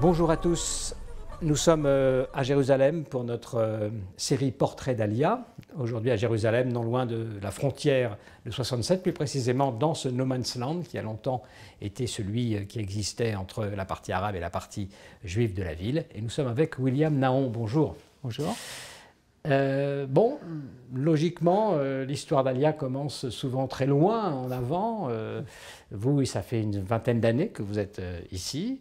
Bonjour à tous, nous sommes à Jérusalem pour notre série Portrait d'Alia. Aujourd'hui à Jérusalem, non loin de la frontière de 67, plus précisément dans ce no man's land qui a longtemps été celui qui existait entre la partie arabe et la partie juive de la ville. Et nous sommes avec William Naon. Bonjour. Bonjour. Logiquement, l'histoire d'Alia commence souvent très loin en avant. Vous, ça fait une vingtaine d'années que vous êtes ici.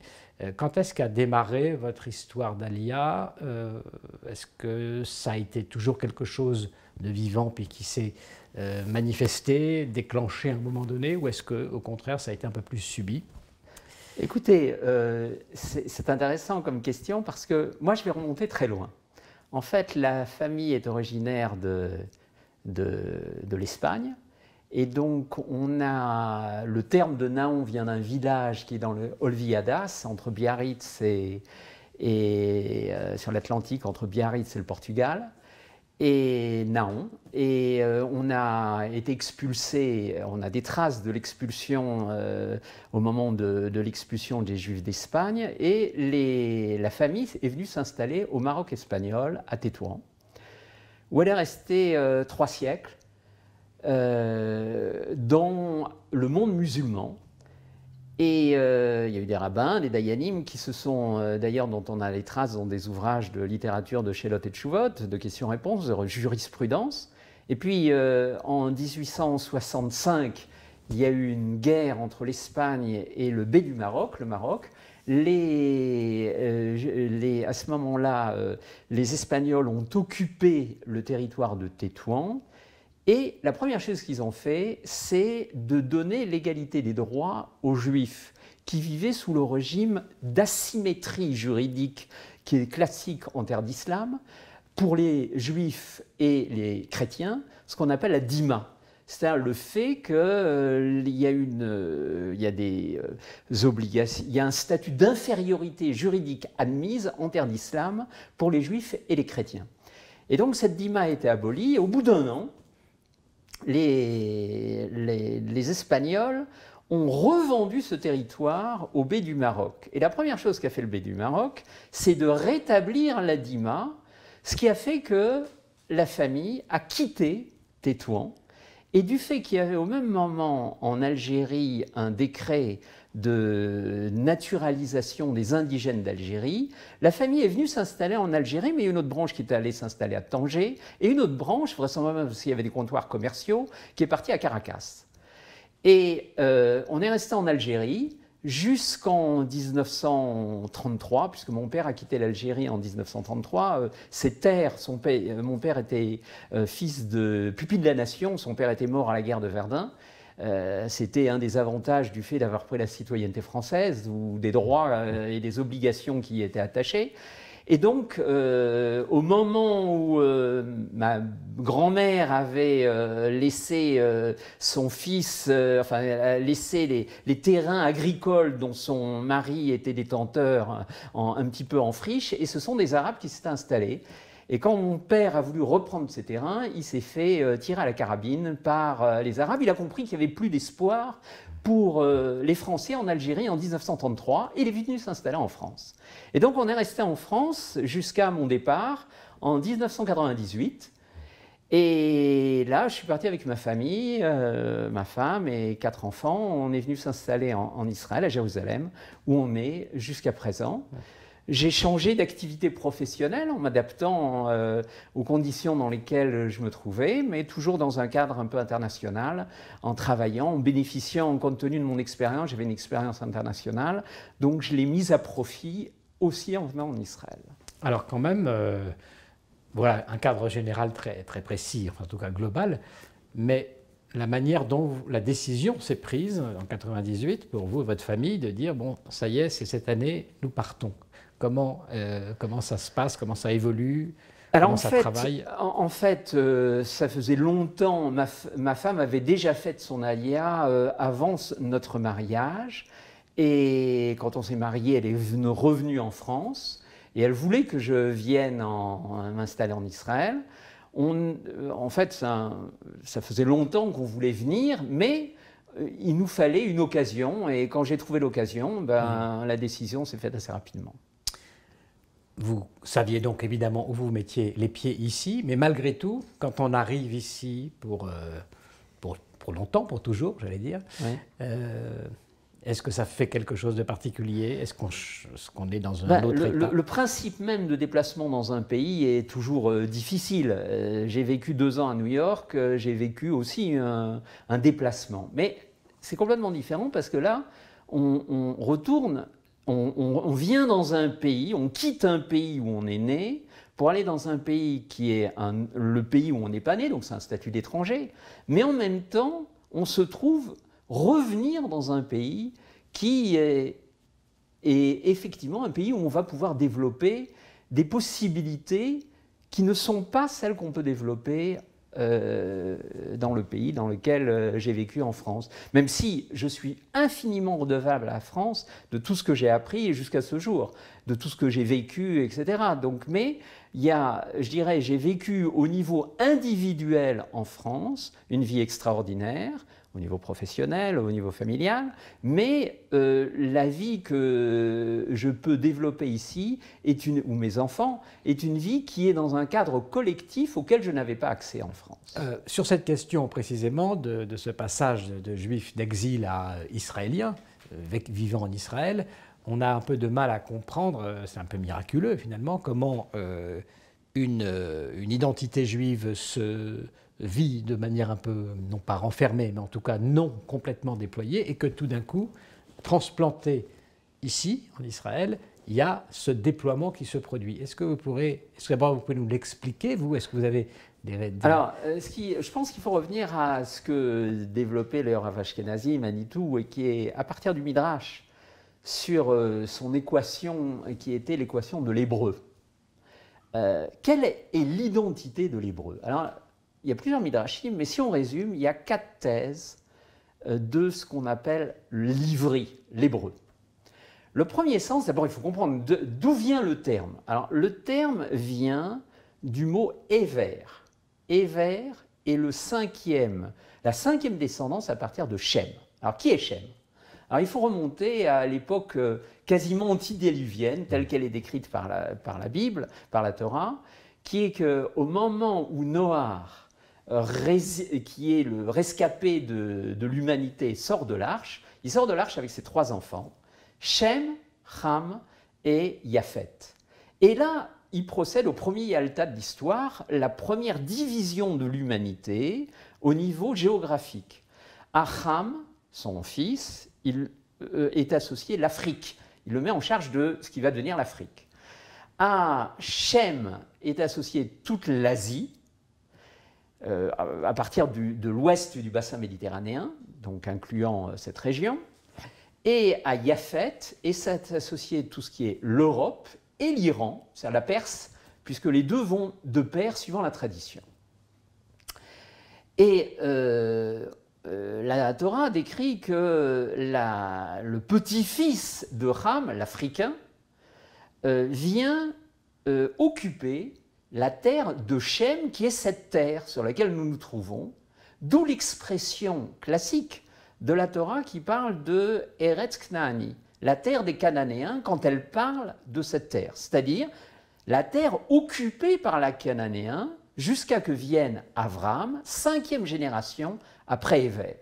Quand est-ce qu'a démarré votre histoire d'Alia? Est-ce que ça a été toujours quelque chose de vivant puis qui s'est manifesté, déclenché à un moment donné, ou est-ce qu'au contraire ça a été un peu plus subi? Écoutez, c'est intéressant comme question parce que moi je vais remonter très loin. En fait, la famille est originaire de l'Espagne. Et donc, le terme de Naon vient d'un village qui est dans le Olviadas, entre Biarritz et sur l'Atlantique, entre Biarritz et le Portugal, et Naon. Et on a été expulsé, on a des traces de l'expulsion au moment de l'expulsion des Juifs d'Espagne, et la famille est venue s'installer au Maroc espagnol, à Tétouan, où elle est restée 3 siècles. Dans le monde musulman. Et il y a eu des rabbins, des dayanim qui se sont, d'ailleurs dont on a les traces dans des ouvrages de littérature de Shelot et Tchouvot, de questions-réponses, de jurisprudence. Et puis en 1865, il y a eu une guerre entre l'Espagne et le bey du Maroc, le Maroc. À ce moment-là, les Espagnols ont occupé le territoire de Tétouan. Et la première chose qu'ils ont fait, c'est de donner l'égalité des droits aux Juifs qui vivaient sous le régime d'asymétrie juridique qui est classique en terre d'islam, pour les Juifs et les chrétiens, ce qu'on appelle la dîma. C'est-à-dire le fait qu'il y a des obligations, il y a un statut d'infériorité juridique admise en terre d'islam pour les Juifs et les chrétiens. Et donc cette dîma a été abolie, et au bout d'un an, les Espagnols ont revendu ce territoire au bey du Maroc. Et la première chose qu'a fait le bey du Maroc, c'est de rétablir la dîma, ce qui a fait que la famille a quitté Tétouan. Et du fait qu'il y avait au même moment en Algérie un décret de naturalisation des indigènes d'Algérie, la famille est venue s'installer en Algérie, mais il y a une autre branche qui est allée s'installer à Tanger, et une autre branche, vraisemblablement parce qu'il y avait des comptoirs commerciaux, qui est partie à Caracas. Et on est resté en Algérie jusqu'en 1933, puisque mon père a quitté l'Algérie en 1933. Ses terres, mon père était fils de pupille de la nation, son père était mort à la guerre de Verdun. C'était un des avantages du fait d'avoir pris la citoyenneté française, ou des droits et des obligations qui y étaient attachés. Et donc, au moment où ma grand-mère avait laissé son fils, laissé les terrains agricoles dont son mari était détenteur un petit peu en friche, et ce sont des Arabes qui s'étaient installés. Et quand mon père a voulu reprendre ces terrains, il s'est fait tirer à la carabine par les Arabes. Il a compris qu'il n'y avait plus d'espoir pour les Français en Algérie en 1933, et il est venu s'installer en France. Et donc on est resté en France jusqu'à mon départ en 1998. Et là, je suis parti avec ma famille, ma femme et 4 enfants. On est venu s'installer en Israël, à Jérusalem, où on est jusqu'à présent. J'ai changé d'activité professionnelle en m'adaptant aux conditions dans lesquelles je me trouvais, mais toujours dans un cadre un peu international, en travaillant, en bénéficiant, compte tenu de mon expérience, j'avais une expérience internationale, donc je l'ai mise à profit aussi en venant en Israël. Alors quand même, voilà un cadre général très, très précis, enfin, en tout cas global, mais la manière dont la décision s'est prise en 1998 pour vous et votre famille de dire, bon, ça y est, c'est cette année, nous partons. Comment ça se passe, comment ça évolue, alors comment ça travaille? En fait, ça faisait longtemps, ma femme avait déjà fait son alia avant notre mariage, et quand on s'est mariés, elle est revenue en France, et elle voulait que je vienne m'installer en Israël. En fait, ça faisait longtemps qu'on voulait venir, mais il nous fallait une occasion, et quand j'ai trouvé l'occasion, la décision s'est faite assez rapidement. vous saviez donc évidemment où vous mettiez les pieds ici, mais malgré tout, quand on arrive ici pour longtemps, pour toujours, j'allais dire, Ouais. Est-ce que ça fait quelque chose de particulier? Est-ce qu'on est dans un autre état? Le principe même de déplacement dans un pays est toujours difficile. J'ai vécu 2 ans à New York, j'ai vécu aussi un déplacement. Mais c'est complètement différent parce que là, on retourne, on vient dans un pays, on quitte un pays où on est né pour aller dans un pays qui est le pays où on n'est pas né, donc c'est un statut d'étranger. Mais en même temps, on se trouve revenir dans un pays qui est effectivement un pays où on va pouvoir développer des possibilités qui ne sont pas celles qu'on peut développer dans le pays dans lequel j'ai vécu en France. Même si je suis infiniment redevable à la France de tout ce que j'ai appris jusqu'à ce jour, de tout ce que j'ai vécu, etc. Donc, mais il y a, je dirais, j'ai vécu au niveau individuel en France une vie extraordinaire, au niveau professionnel, au niveau familial, mais la vie que je peux développer ici, ou mes enfants, est une vie qui est dans un cadre collectif auquel je n'avais pas accès en France. Sur cette question précisément de ce passage de juifs d'exil à israéliens, vivant en Israël, on a un peu de mal à comprendre, c'est un peu miraculeux finalement, comment une identité juive se vit de manière un peu, non pas renfermée, mais en tout cas non complètement déployée, et que tout d'un coup, transplanté ici, en Israël, il y a ce déploiement qui se produit. Est-ce que d'abord vous pouvez nous l'expliquer, vous? Est-ce que vous avez des... Alors, je pense qu'il faut revenir à ce que développait le Rav Ashkenazi, Manitou, et qui est à partir du Midrash, sur son équation qui était l'équation de l'hébreu. Quelle est l'identité de l'hébreu? Alors, il y a plusieurs midrashim, mais si on résume, il y a 4 thèses de ce qu'on appelle l'ivri, l'hébreu. Le premier sens, d'abord, il faut comprendre d'où vient le terme. Alors, le terme vient du mot Éver. Éver est la 5e descendance à partir de Shem. Alors, qui est Shem? Alors, il faut remonter à l'époque quasiment antédiluvienne, telle qu'elle est décrite par la Bible, par la Torah, qui est qu'au moment où Noah, qui est le rescapé de l'humanité, sort de l'arche, il sort de l'arche avec ses 3 enfants, Shem, Ham et Japhet. Et là, il procède au premier Yalta de l'histoire, la première division de l'humanité au niveau géographique. À Ham, son fils, il est associé l'Afrique. Il le met en charge de ce qui va devenir l'Afrique. À Shem est associé toute l'Asie, à partir de l'ouest du bassin méditerranéen, donc incluant cette région. Et à Japhet est associé tout ce qui est l'Europe et l'Iran, c'est-à-dire la Perse, puisque les deux vont de pair suivant la tradition. Et la Torah décrit que le petit-fils de Ham, l'Africain, vient occuper la terre de Shem, qui est cette terre sur laquelle nous nous trouvons, d'où l'expression classique de la Torah qui parle de Eretz Knaani, la terre des Cananéens, quand elle parle de cette terre, c'est-à-dire la terre occupée par les Cananéens jusqu'à que vienne Avram, 5e génération après Éver.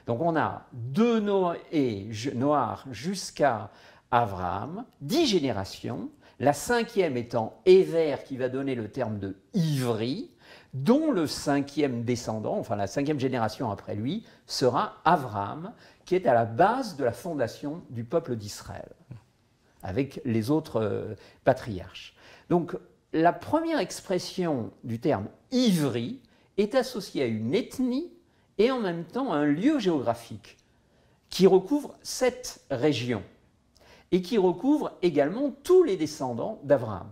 Donc on a de Noach jusqu'à Avram, 10 générations, la 5e étant Éver, qui va donner le terme de Ivri, dont le 5e descendant, enfin la 5e génération après lui, sera Avram, qui est à la base de la fondation du peuple d'Israël, avec les autres patriarches. Donc la première expression du terme Ivri est associée à une ethnie et en même temps à un lieu géographique qui recouvre cette région et qui recouvre également tous les descendants d'Abraham.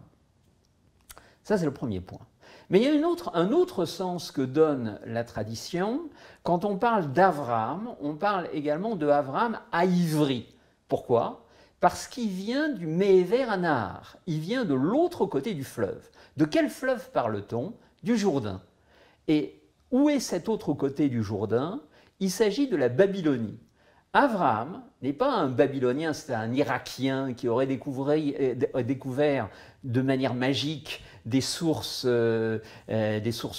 Ça, c'est le premier point. Mais il y a un autre sens que donne la tradition. Quand on parle d'Abraham, on parle également de Abraham à Ivri. Pourquoi? Parce qu'il vient du Méhéver à Nahar. Il vient de l'autre côté du fleuve. De quel fleuve parle-t-on? Du Jourdain. Et où est cet autre côté du Jourdain? Il s'agit de la Babylonie. Abraham n'est pas un Babylonien, c'est un Irakien qui aurait découvert de manière magique des sources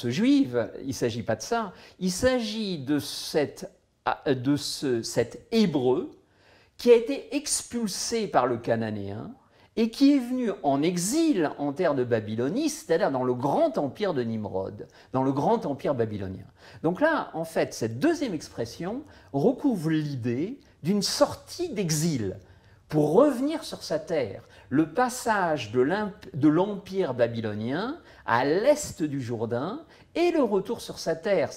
juives. Il ne s'agit pas de ça. Il s'agit de cet Hébreu qui a été expulsé par le Cananéen et qui est venu en exil en terre de Babylonie, c'est-à-dire dans le grand empire de Nimrod, dans le grand empire babylonien. Donc là, en fait, cette deuxième expression recouvre l'idée d'une sortie d'exil pour revenir sur sa terre, le passage de l'empire babylonien à l'est du Jourdain et le retour sur sa terre.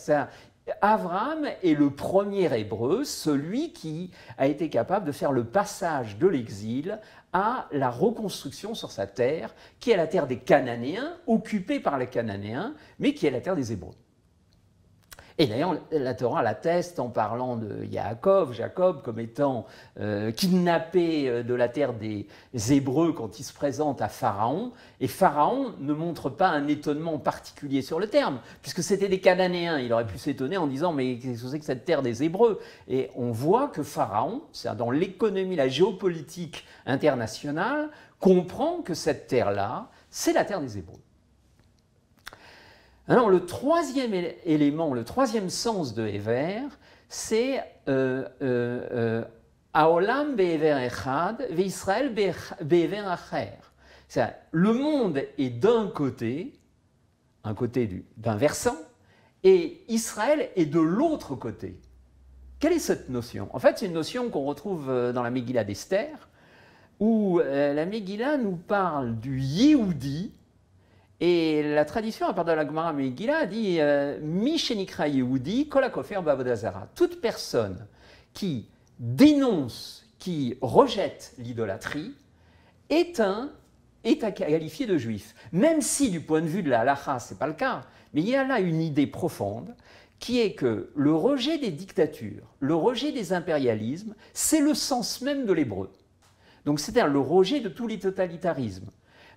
Abraham est le premier Hébreu, celui qui a été capable de faire le passage de l'exil à la reconstruction sur sa terre, qui est la terre des Cananéens, occupée par les Cananéens, mais qui est la terre des Hébreux. Et d'ailleurs, la Torah l'atteste en parlant de Jacob comme étant kidnappé de la terre des Hébreux quand il se présente à Pharaon. Et Pharaon ne montre pas un étonnement particulier sur le terme, puisque c'était des Cananéens. Il aurait pu s'étonner en disant « mais qu'est-ce que c'est que cette terre des Hébreux ?» Et on voit que Pharaon, c'est dans l'économie, la géopolitique internationale, comprend que cette terre-là, c'est la terre des Hébreux. Alors, le troisième élément, le troisième sens de Héver, c'est Haolam be'ever echad, ve'Israël be'ever acher. C'est-à-dire, le monde est d'un côté d'un versant, et Israël est de l'autre côté. Quelle est cette notion? En fait, c'est une notion qu'on retrouve dans la Megillah d'Esther, où la Megillah nous parle du Yehudi. Et la tradition, à part de la Gemara Megillah, dit Mi shenikra Yehudi kol hakofer ba'avodah zara. Toute personne qui dénonce, qui rejette l'idolâtrie, est à qualifier de juif. Même si, du point de vue de la halacha, ce n'est pas le cas, mais il y a là une idée profonde qui est que le rejet des dictatures, le rejet des impérialismes, c'est le sens même de l'hébreu. Donc, c'est-à-dire le rejet de tous les totalitarismes.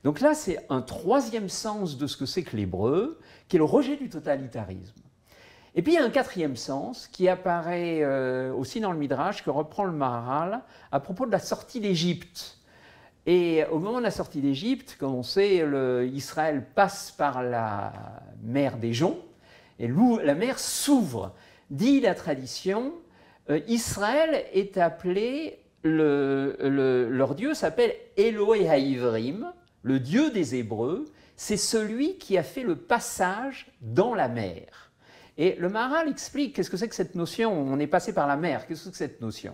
Donc là, c'est un troisième sens de ce que c'est que l'hébreu, qui est le rejet du totalitarisme. Et puis il y a un quatrième sens qui apparaît aussi dans le Midrash, que reprend le Maharal à propos de la sortie d'Égypte. Et au moment de la sortie d'Égypte, comme on sait, Israël passe par la mer des Joncs, et la mer s'ouvre. Dit la tradition, Israël est appelé, leur Dieu s'appelle Elohé Haïvrim, le Dieu des Hébreux, c'est celui qui a fait le passage dans la mer. Et le Maharal explique qu'est-ce que c'est que cette notion, on est passé par la mer, qu'est-ce que c'est que cette notion?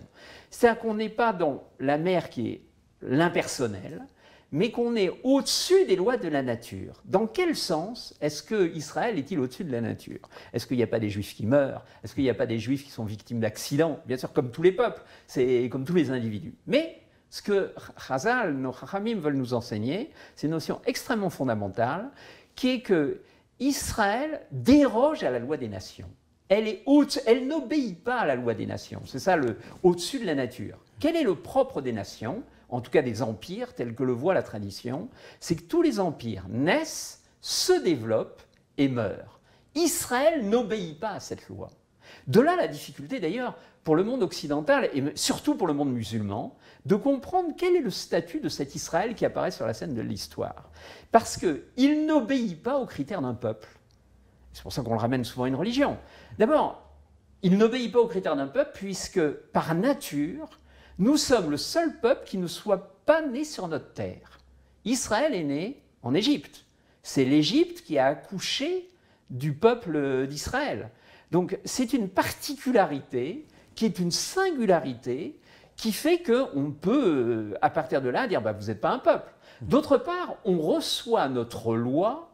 C'est-à-dire qu'on n'est pas dans la mer qui est l'impersonnel, mais qu'on est au-dessus des lois de la nature. Dans quel sens est-ce qu'Israël est-il au-dessus de la nature? Est-ce qu'il n'y a pas des Juifs qui meurent? Est-ce qu'il n'y a pas des Juifs qui sont victimes d'accidents? Bien sûr, comme tous les peuples, c'est comme tous les individus. Mais ce que Chazal, nos Chachamim veulent nous enseigner, c'est une notion extrêmement fondamentale, qui est que Israël déroge à la loi des nations. Elle n'obéit pas à la loi des nations. C'est ça, au-dessus de la nature. Quel est le propre des nations, en tout cas des empires, tels que le voit la tradition? C'est que tous les empires naissent, se développent et meurent. Israël n'obéit pas à cette loi. De là la difficulté d'ailleurs pour le monde occidental et surtout pour le monde musulman de comprendre quel est le statut de cet Israël qui apparaît sur la scène de l'histoire. Parce qu'il n'obéit pas aux critères d'un peuple. C'est pour ça qu'on le ramène souvent à une religion. D'abord, il n'obéit pas aux critères d'un peuple puisque par nature, nous sommes le seul peuple qui ne soit pas né sur notre terre. Israël est né en Égypte. C'est l'Égypte qui a accouché du peuple d'Israël. Donc c'est une particularité qui est une singularité qui fait qu'on peut, à partir de là, dire bah, « vous n'êtes pas un peuple ». D'autre part, on reçoit notre loi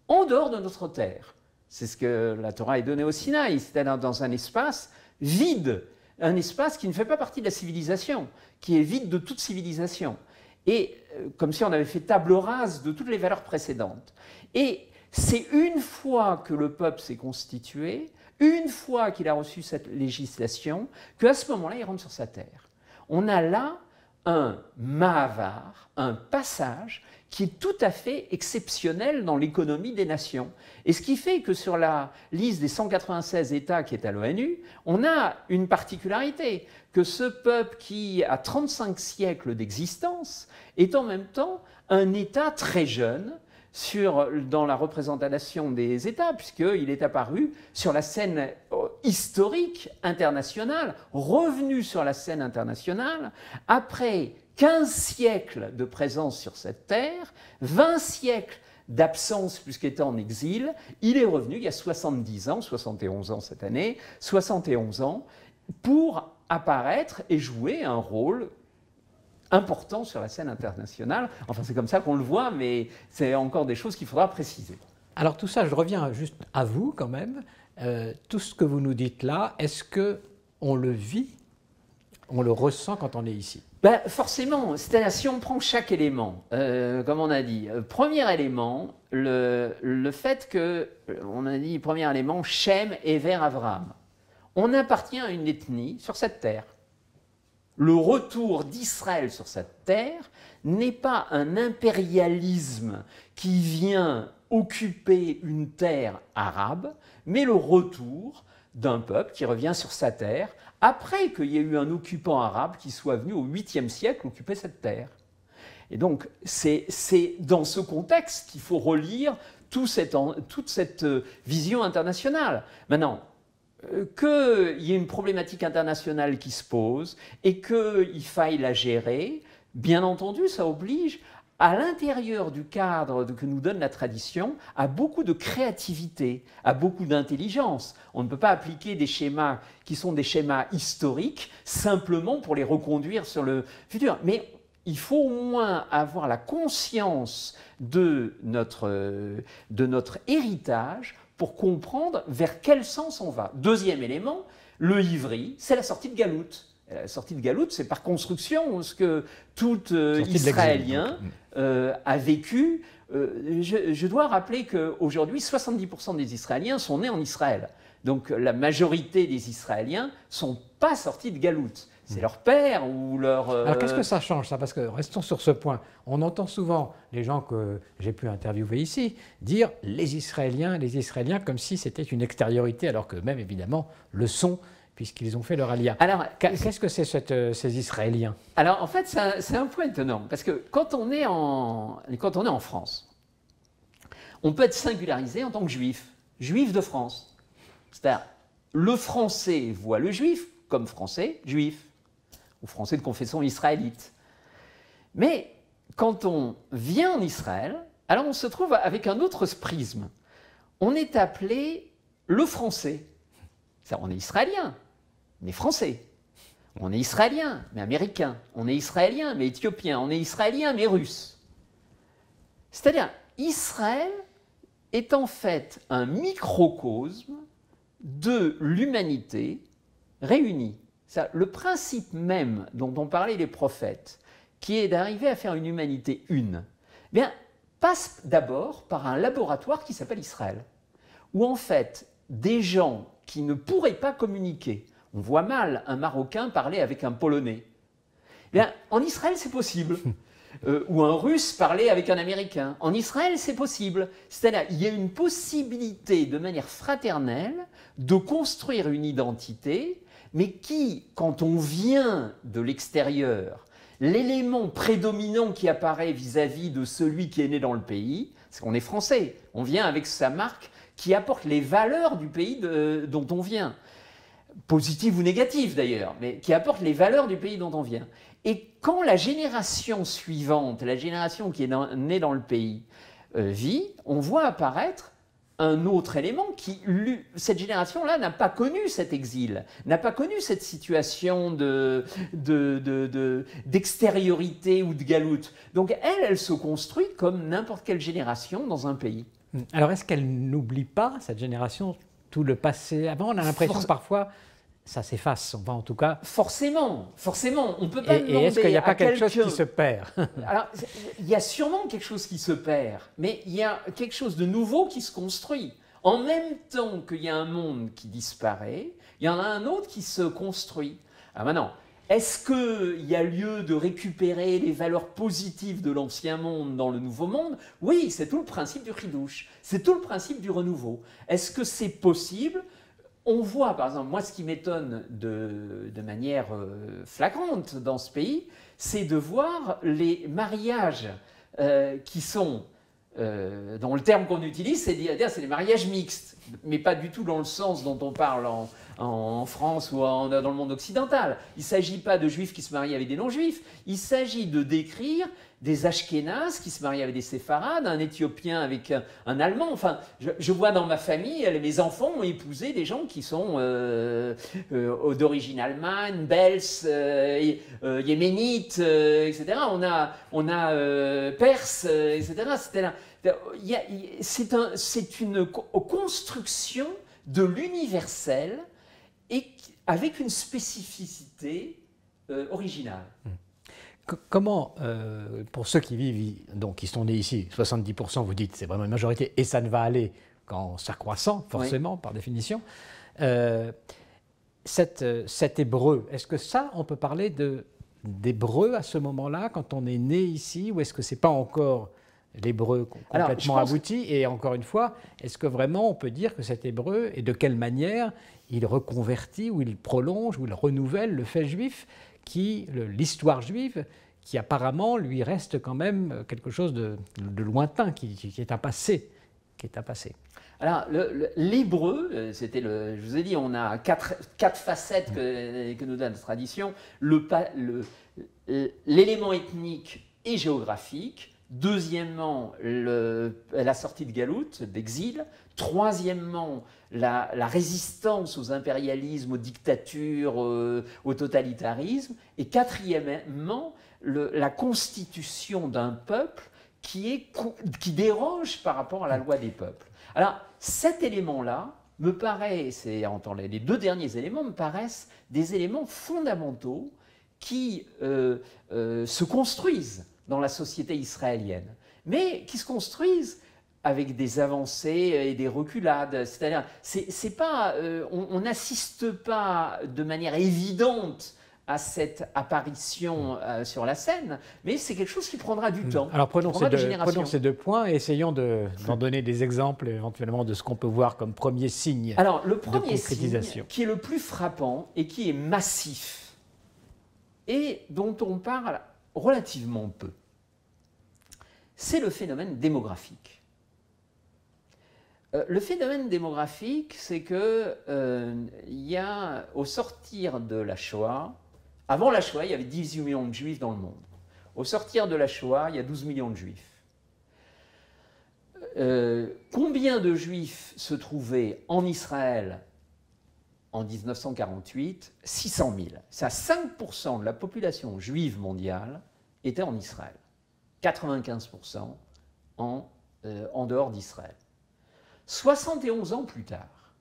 en dehors de notre terre. C'est ce que la Torah est donnée au Sinaï, c'est-à-dire dans un espace vide, un espace qui ne fait pas partie de la civilisation, qui est vide de toute civilisation. Et comme si on avait fait table rase de toutes les valeurs précédentes. Et c'est une fois que le peuple s'est constitué, une fois qu'il a reçu cette législation, qu'à ce moment-là, il rentre sur sa terre. On a là un Mahavar, un passage qui est tout à fait exceptionnel dans l'économie des nations. Et ce qui fait que sur la liste des 196 États qui est à l'ONU, on a une particularité, que ce peuple qui a 35 siècles d'existence est en même temps un État très jeune dans la représentation des États, puisqu'il est apparu sur la scène historique internationale, revenu sur la scène internationale, après 15 siècles de présence sur cette terre, 20 siècles d'absence puisqu'étant en exil, il est revenu il y a 70 ans, 71 ans cette année, 71 ans, pour apparaître et jouer un rôle important sur la scène internationale. Enfin, c'est comme ça qu'on le voit, mais c'est encore des choses qu'il faudra préciser. Alors tout ça, je reviens juste à vous quand même. Tout ce que vous nous dites là, est-ce qu'on le vit, on le ressent quand on est ici? Ben, forcément, c'est-à-dire si on prend chaque élément, comme on a dit, premier élément, le fait que, on a dit, premier élément, Shem, Héver, Avraham. On appartient à une ethnie sur cette terre. Le retour d'Israël sur cette terre n'est pas un impérialisme qui vient occuper une terre arabe, mais le retour d'un peuple qui revient sur sa terre après qu'il y ait eu un occupant arabe qui soit venu au 8e siècle occuper cette terre. Et donc, c'est dans ce contexte qu'il faut relire toute cette vision internationale. Maintenant, qu'il y ait une problématique internationale qui se pose et qu'il faille la gérer, bien entendu, ça oblige, à l'intérieur du cadre que nous donne la tradition, à beaucoup de créativité, à beaucoup d'intelligence. On ne peut pas appliquer des schémas qui sont des schémas historiques simplement pour les reconduire sur le futur. Mais il faut au moins avoir la conscience de notre héritage pour comprendre vers quel sens on va. Deuxième élément, le Ivri, c'est la sortie de Galout. La sortie de Galout, c'est par construction ce que tout Israélien a vécu. Je dois rappeler qu'aujourd'hui, 70% des Israéliens sont nés en Israël. Donc la majorité des Israéliens ne sont pas sortis de Galout. C'est leur père ou leur... Alors qu'est-ce que ça change ça? Parce que restons sur ce point. On entend souvent les gens que j'ai pu interviewer ici dire les Israéliens, comme si c'était une extériorité, alors que même évidemment le sont, puisqu'ils ont fait leur alia. Alors, qu'est-ce que c'est ces Israéliens? Alors en fait, c'est un point étonnant, parce que quand on est en France, on peut être singularisé en tant que juif, juif de France. C'est-à-dire, le français voit le juif comme français, juif, ou français de confession israélite. Mais quand on vient en Israël, alors on se trouve avec un autre prisme. On est appelé le français. C'est-à-dire, on est israélien, mais français. On est israélien, mais américain. On est israélien, mais éthiopien. On est israélien, mais russe. C'est-à-dire, Israël est en fait un microcosme de l'humanité réunie. Le principe même dont ont parlé les prophètes, qui est d'arriver à faire une humanité une, bien, passe d'abord par un laboratoire qui s'appelle Israël, où en fait, des gens qui ne pourraient pas communiquer, on voit mal un Marocain parler avec un Polonais. Bien, en Israël, c'est possible. Ou un Russe parler avec un Américain. En Israël, c'est possible. C'est-à-dire, il y a une possibilité de manière fraternelle de construire une identité, mais qui, quand on vient de l'extérieur, l'élément prédominant qui apparaît vis-à-vis de celui qui est né dans le pays, c'est qu'on est français. On vient avec sa marque qui apporte les valeurs du pays dont on vient. Positives ou négatives d'ailleurs, mais qui apporte les valeurs du pays dont on vient. Et quand la génération suivante, la génération qui est née dans le pays, vit, on voit apparaître un autre élément qui, cette génération-là, n'a pas connu cet exil, n'a pas connu cette situation d'extériorité ou de galoute. Donc elle se construit comme n'importe quelle génération dans un pays. Alors est-ce qu'elle n'oublie pas, cette génération, tout le passé avant? On a l'impression que parfois ça s'efface, enfin, en tout cas. Forcément, on peut pas demander. Et est-ce qu'il n'y a pas quelque chose qui se perd? Alors, il y a sûrement quelque chose qui se perd, mais il y a quelque chose de nouveau qui se construit. En même temps qu'il y a un monde qui disparaît, il y en a un autre qui se construit. Alors maintenant, Est-ce qu'il y a lieu de récupérer les valeurs positives de l'ancien monde dans le nouveau monde? Oui, c'est tout le principe du chidouche, c'est tout le principe du renouveau. Est-ce que c'est possible? On voit, par exemple, moi ce qui m'étonne de manière flagrante dans ce pays, c'est de voir les mariages qui sont, dans le terme qu'on utilise, c'est les mariages mixtes, mais pas du tout dans le sens dont on parle en France ou dans le monde occidental. Il ne s'agit pas de juifs qui se marient avec des non-juifs, il s'agit de décrire des Ashkénazes qui se marient avec des séfarades, un Éthiopien avec un Allemand. Enfin, je vois dans ma famille, mes enfants ont épousé des gens qui sont d'origine allemande, belge, yéménite, etc. On a perse, etc. C'est une construction de l'universel et avec une spécificité originale. Comment, pour ceux qui vivent, donc qui sont nés ici, 70%, vous dites, c'est vraiment une majorité, et ça ne va aller qu'en s'accroissant, forcément, par définition, cet hébreu, est-ce que ça, on peut parler d'hébreu à ce moment-là, quand on est né ici, ou est-ce que ce n'est pas encore l'hébreu complètement abouti? Et encore une fois, est-ce que vraiment on peut dire que cet hébreu, et de quelle manière il reconvertit, ou il prolonge, ou il renouvelle le fait juif, l'histoire juive, qui apparemment lui reste quand même quelque chose de lointain, qui est un passé. Alors, l'hébreu, je vous ai dit, on a quatre facettes que nous donne la tradition. L'élément ethnique et géographique. Deuxièmement, la sortie de Galoute, d'exil. Troisièmement, la résistance aux impérialismes, aux dictatures, au totalitarisme. Et quatrièmement, la constitution d'un peuple qui déroge par rapport à la loi des peuples. Alors, cet élément-là me paraît, les deux derniers éléments me paraissent des éléments fondamentaux qui se construisent dans la société israélienne, mais qui se construisent avec des avancées et des reculades. C'est-à-dire, on n'assiste pas de manière évidente à cette apparition sur la scène, mais c'est quelque chose qui prendra du temps. Alors prenons ces deux points et essayons d'en donner des exemples éventuellement de ce qu'on peut voir comme premier signe de concrétisation. Alors le premier signe qui est le plus frappant et qui est massif et dont on parle relativement peu, c'est le phénomène démographique. Le phénomène démographique, c'est que y a, au sortir de la Shoah, avant la Shoah, il y avait 18 millions de juifs dans le monde. Au sortir de la Shoah, il y a 12 millions de juifs. Combien de juifs se trouvaient en Israël en 1948? 600 000. Ça, 5% de la population juive mondiale était en Israël. 95% en dehors d'Israël. 71 ans plus tard,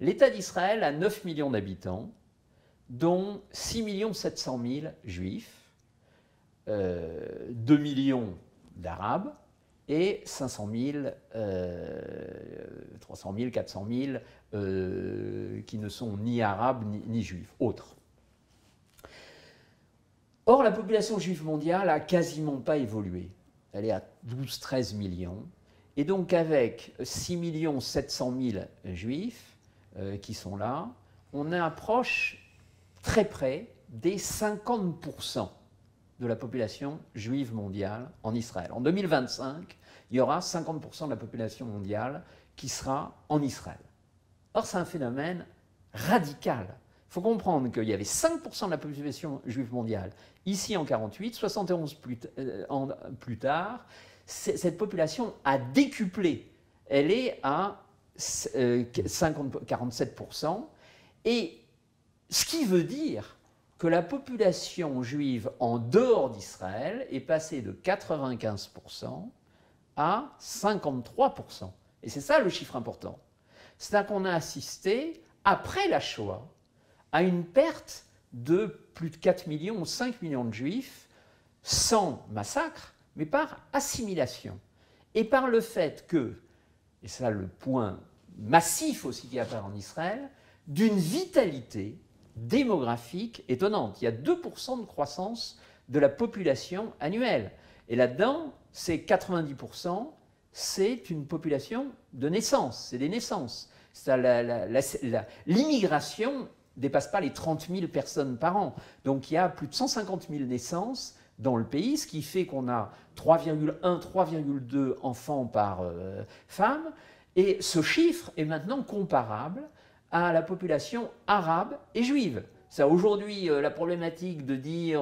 l'État d'Israël a 9 millions d'habitants, dont 6 700 000 juifs, 2 millions d'arabes et 500 000, 300 000, 400 000 qui ne sont ni arabes ni juifs, autres. Or, la population juive mondiale n'a quasiment pas évolué. Elle est à 12-13 millions. Et donc, avec 6 700 000 juifs qui sont là, on approche très près des 50% de la population juive mondiale en Israël. En 2025, il y aura 50% de la population mondiale qui sera en Israël. Or, c'est un phénomène radical. Il faut comprendre qu'il y avait 5% de la population juive mondiale ici en 1948, 71 plus tard, cette population a décuplé. Elle est à 47%. Et ce qui veut dire que la population juive en dehors d'Israël est passée de 95% à 53%. Et c'est ça le chiffre important. C'est-à-dire qu'on a assisté, après la Shoah, à une perte de plus de 4 millions ou 5 millions de juifs, sans massacre, mais par assimilation. Et par le fait que, et c'est là le point massif aussi qu'il y a en Israël, d'une vitalité démographique étonnante. Il y a 2% de croissance de la population annuelle. Et là-dedans, c'est 90%, c'est une population de naissance, c'est des naissances. L'immigration ne dépasse pas les 30 000 personnes par an. Donc il y a plus de 150 000 naissances dans le pays, ce qui fait qu'on a 3,1, 3,2 enfants par femme. Et ce chiffre est maintenant comparable à la population arabe et juive. Aujourd'hui, la problématique de dire,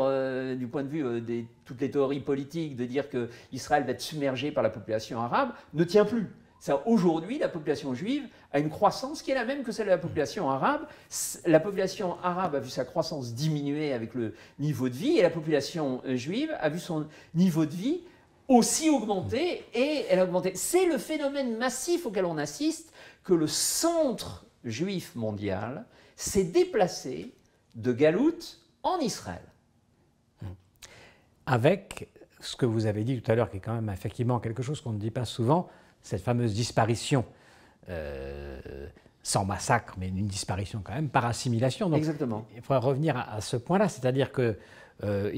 du point de vue de toutes les théories politiques, de dire qu'Israël va être submergé par la population arabe, ne tient plus. Aujourd'hui, la population juive a une croissance qui est la même que celle de la population arabe. La population arabe a vu sa croissance diminuer avec le niveau de vie, et la population juive a vu son niveau de vie aussi augmenter, et elle a augmenté. C'est le phénomène massif auquel on assiste, que le centre juif mondial s'est déplacé de Galoute en Israël. Avec ce que vous avez dit tout à l'heure, qui est quand même effectivement quelque chose qu'on ne dit pas souvent, cette fameuse disparition, sans massacre, mais une disparition quand même, par assimilation. Donc, exactement. Il faudra revenir à ce point-là, c'est-à-dire qu'il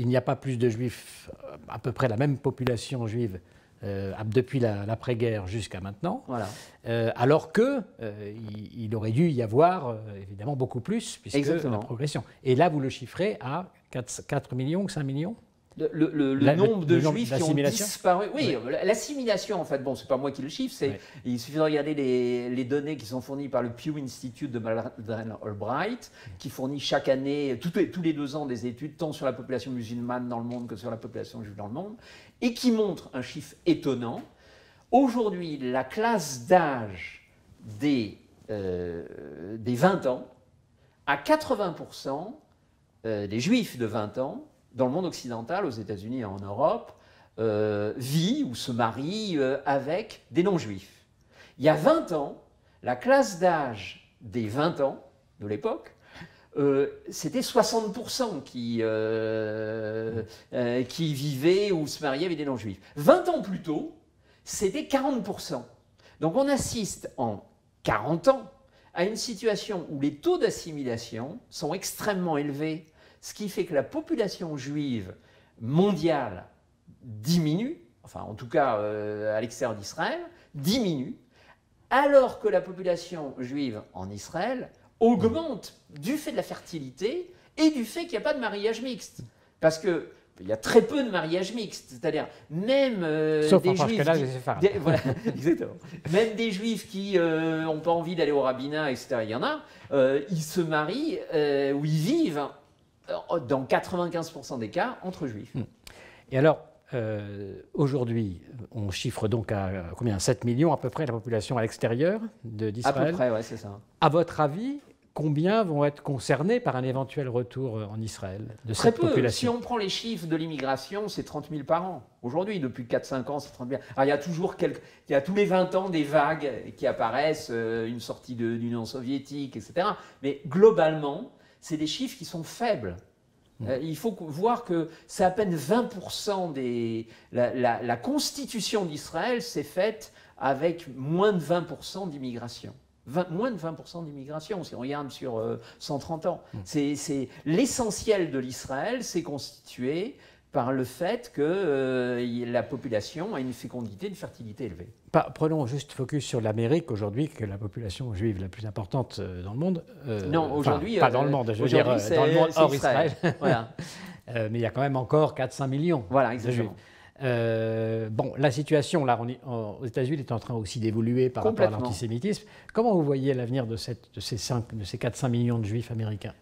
n'y a pas plus de juifs, à peu près la même population juive, depuis l'après-guerre jusqu'à maintenant, voilà. Alors qu'il aurait dû y avoir évidemment beaucoup plus, puisque exactement. la progression. Et là, vous le chiffrez à 4 millions, 5 millions ? Le nombre de juifs qui ont disparu. Oui, ouais. L'assimilation, en fait, bon, c'est pas moi qui le chiffre, ouais. Il suffit de regarder les données qui sont fournies par le Pew Institute de Madeleine Albright, qui fournit chaque année, tous les 2 ans, des études, tant sur la population musulmane dans le monde que sur la population juive dans le monde, et qui montre un chiffre étonnant. Aujourd'hui, la classe d'âge des 20 ans, à 80% des juifs de 20 ans, dans le monde occidental, aux États-Unis et en Europe, vit ou se marie avec des non-juifs. Il y a 20 ans, la classe d'âge des 20 ans de l'époque, c'était 60% qui vivaient ou se mariaient avec des non-juifs. 20 ans plus tôt, c'était 40%. Donc on assiste en 40 ans à une situation où les taux d'assimilation sont extrêmement élevés, ce qui fait que la population juive mondiale diminue, enfin en tout cas à l'extérieur d'Israël, diminue, alors que la population juive en Israël augmente du fait de la fertilité et du fait qu'il n'y a pas de mariage mixte. Parce qu'il y a très peu de mariage mixte, c'est-à-dire même sauf des en juifs... Voilà, exactement. Même des juifs qui n'ont pas envie d'aller au rabbinat, etc., il y en a, ils se marient ou ils vivent dans 95% des cas, entre juifs. Et alors, aujourd'hui, on chiffre donc à combien, 7 millions à peu près la population à l'extérieur d'Israël. À peu près, oui, c'est ça. À votre avis, combien vont être concernés par un éventuel retour en Israël de Très cette peu. population? Si on prend les chiffres de l'immigration, c'est 30 000 par an. Aujourd'hui, depuis 4-5 ans, c'est 30 000. Alors, il y a tous les 20 ans des vagues qui apparaissent, une sortie de l'Union soviétique, etc. Mais globalement, c'est des chiffres qui sont faibles. Il faut voir que c'est à peine 20% la constitution d'Israël s'est faite avec moins de 20% d'immigration. Moins de 20% d'immigration, si on regarde sur 130 ans. C'est l'essentiel de l'Israël s'est constitué par le fait que la population a une fécondité, une fertilité élevée. Prenons juste focus sur l'Amérique aujourd'hui, qui est la population juive la plus importante dans le monde. Non, aujourd'hui... pas dans le monde, je veux dire dans le monde hors Israël. Voilà. Mais il y a quand même encore 4-5 millions voilà, de juifs. exactement. La situation là, aux États-Unis est en train aussi d'évoluer par rapport à l'antisémitisme. Comment vous voyez l'avenir de ces 4-5 millions de juifs américains?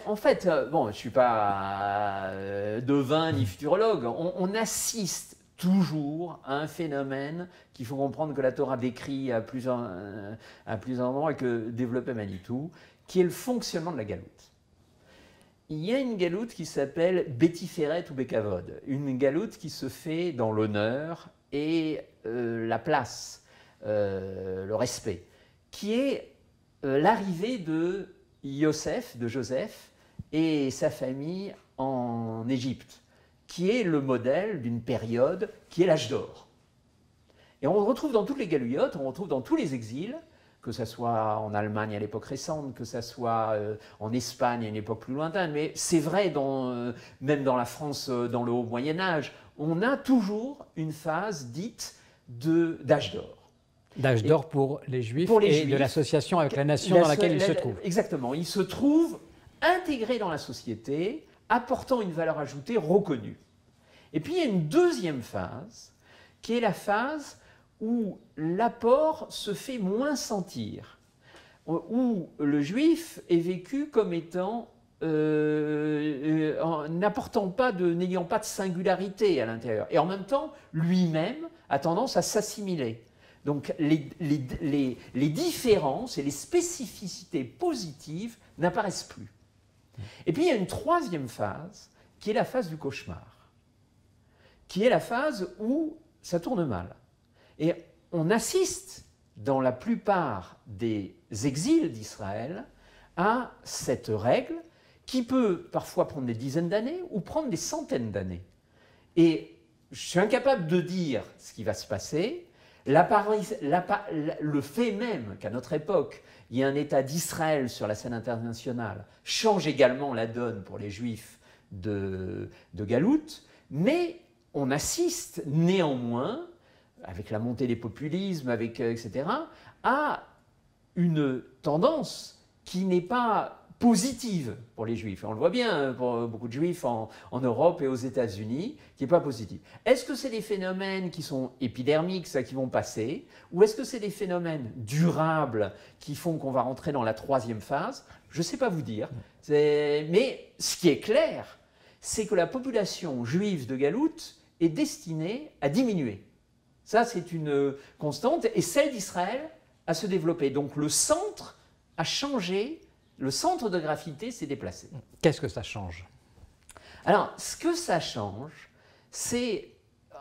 En fait, bon, je ne suis pas devin ni futurologue. On assiste toujours à un phénomène qu'il faut comprendre que la Torah décrit à plusieurs endroits et que développait Manitou, qui est le fonctionnement de la galoute. Il y a une galoute qui s'appelle Bétiferet ou Békavod, une galoute qui se fait dans l'honneur et la place, le respect, qui est l'arrivée de Joseph et sa famille en Égypte, qui est le modèle d'une période qui est l'âge d'or. Et on retrouve dans toutes les galouillottes, on retrouve dans tous les exils, que ce soit en Allemagne à l'époque récente, que ce soit en Espagne à une époque plus lointaine, mais c'est vrai même dans la France dans le haut Moyen-Âge, on a toujours une phase dite d'âge d'or. D'âge d'or pour les Juifs et de l'association avec la nation dans laquelle ils se trouvent. Exactement, ils se trouvent intégrés dans la société, apportant une valeur ajoutée reconnue. Et puis il y a une deuxième phase, qui est la phase où l'apport se fait moins sentir, où le Juif est vécu comme étant n'apportant pas n'ayant pas de singularité à l'intérieur. Et en même temps, lui-même a tendance à s'assimiler. Donc les différences et les spécificités positives n'apparaissent plus. Et puis il y a une troisième phase, qui est la phase du cauchemar, qui est la phase où ça tourne mal. Et on assiste, dans la plupart des exils d'Israël, à cette règle qui peut parfois prendre des dizaines d'années ou prendre des centaines d'années. Et je suis incapable de dire ce qui va se passer. Le fait même qu'à notre époque, il y ait un État d'Israël sur la scène internationale change également la donne pour les Juifs de Galoute, mais on assiste néanmoins, avec la montée des populismes, etc., à une tendance qui n'est pas positive pour les Juifs. On le voit bien pour beaucoup de Juifs en Europe et aux États-Unis, qui n'est pas positive. Est-ce que c'est des phénomènes qui sont épidermiques, ça, qui vont passer, ou est-ce que c'est des phénomènes durables qui font qu'on va rentrer dans la troisième phase? Je ne sais pas vous dire. Mais ce qui est clair, c'est que la population juive de Galoute est destinée à diminuer. Ça, c'est une constante, et celle d'Israël à se développer. Donc le centre a changé. Le centre de gravité s'est déplacé. Qu'est-ce que ça change? Alors, ce que ça change, c'est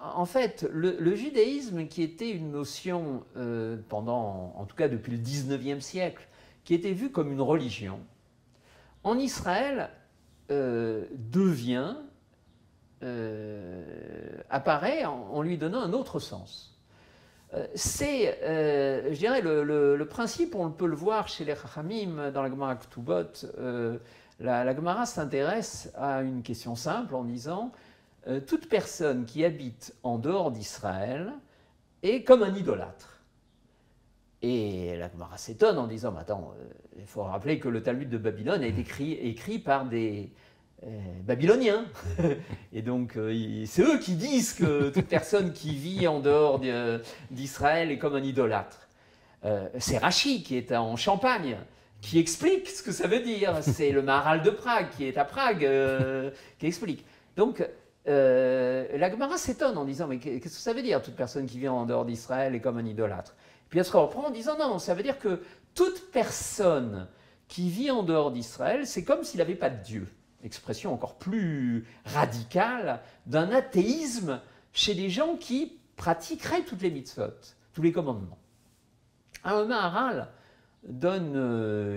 en fait le judaïsme, qui était une notion en tout cas depuis le 19e siècle, qui était vue comme une religion, en Israël apparaît en lui donnant un autre sens. C'est, je dirais, le principe, on peut le voir chez les Chachamim, dans la Gemara Ketubot. La Gemara s'intéresse à une question simple en disant toute personne qui habite en dehors d'Israël est comme un idolâtre. Et la Gemara s'étonne en disant attends, il faut rappeler que le Talmud de Babylone a été écrit par des Babyloniens. Et donc, c'est eux qui disent que toute personne qui vit en dehors d'Israël est comme un idolâtre. C'est Rachi, qui est en Champagne, qui explique ce que ça veut dire. C'est le Maharal de Prague, qui est à Prague, qui explique. Donc, la Gemara s'étonne en disant mais qu'est-ce que ça veut dire, toute personne qui vit en dehors d'Israël est comme un idolâtre? Puis elle se reprend en disant non, ça veut dire que toute personne qui vit en dehors d'Israël, c'est comme s'il n'avait pas de Dieu. Expression encore plus radicale d'un athéisme chez des gens qui pratiqueraient toutes les mitzvot, tous les commandements. Un Maharal donne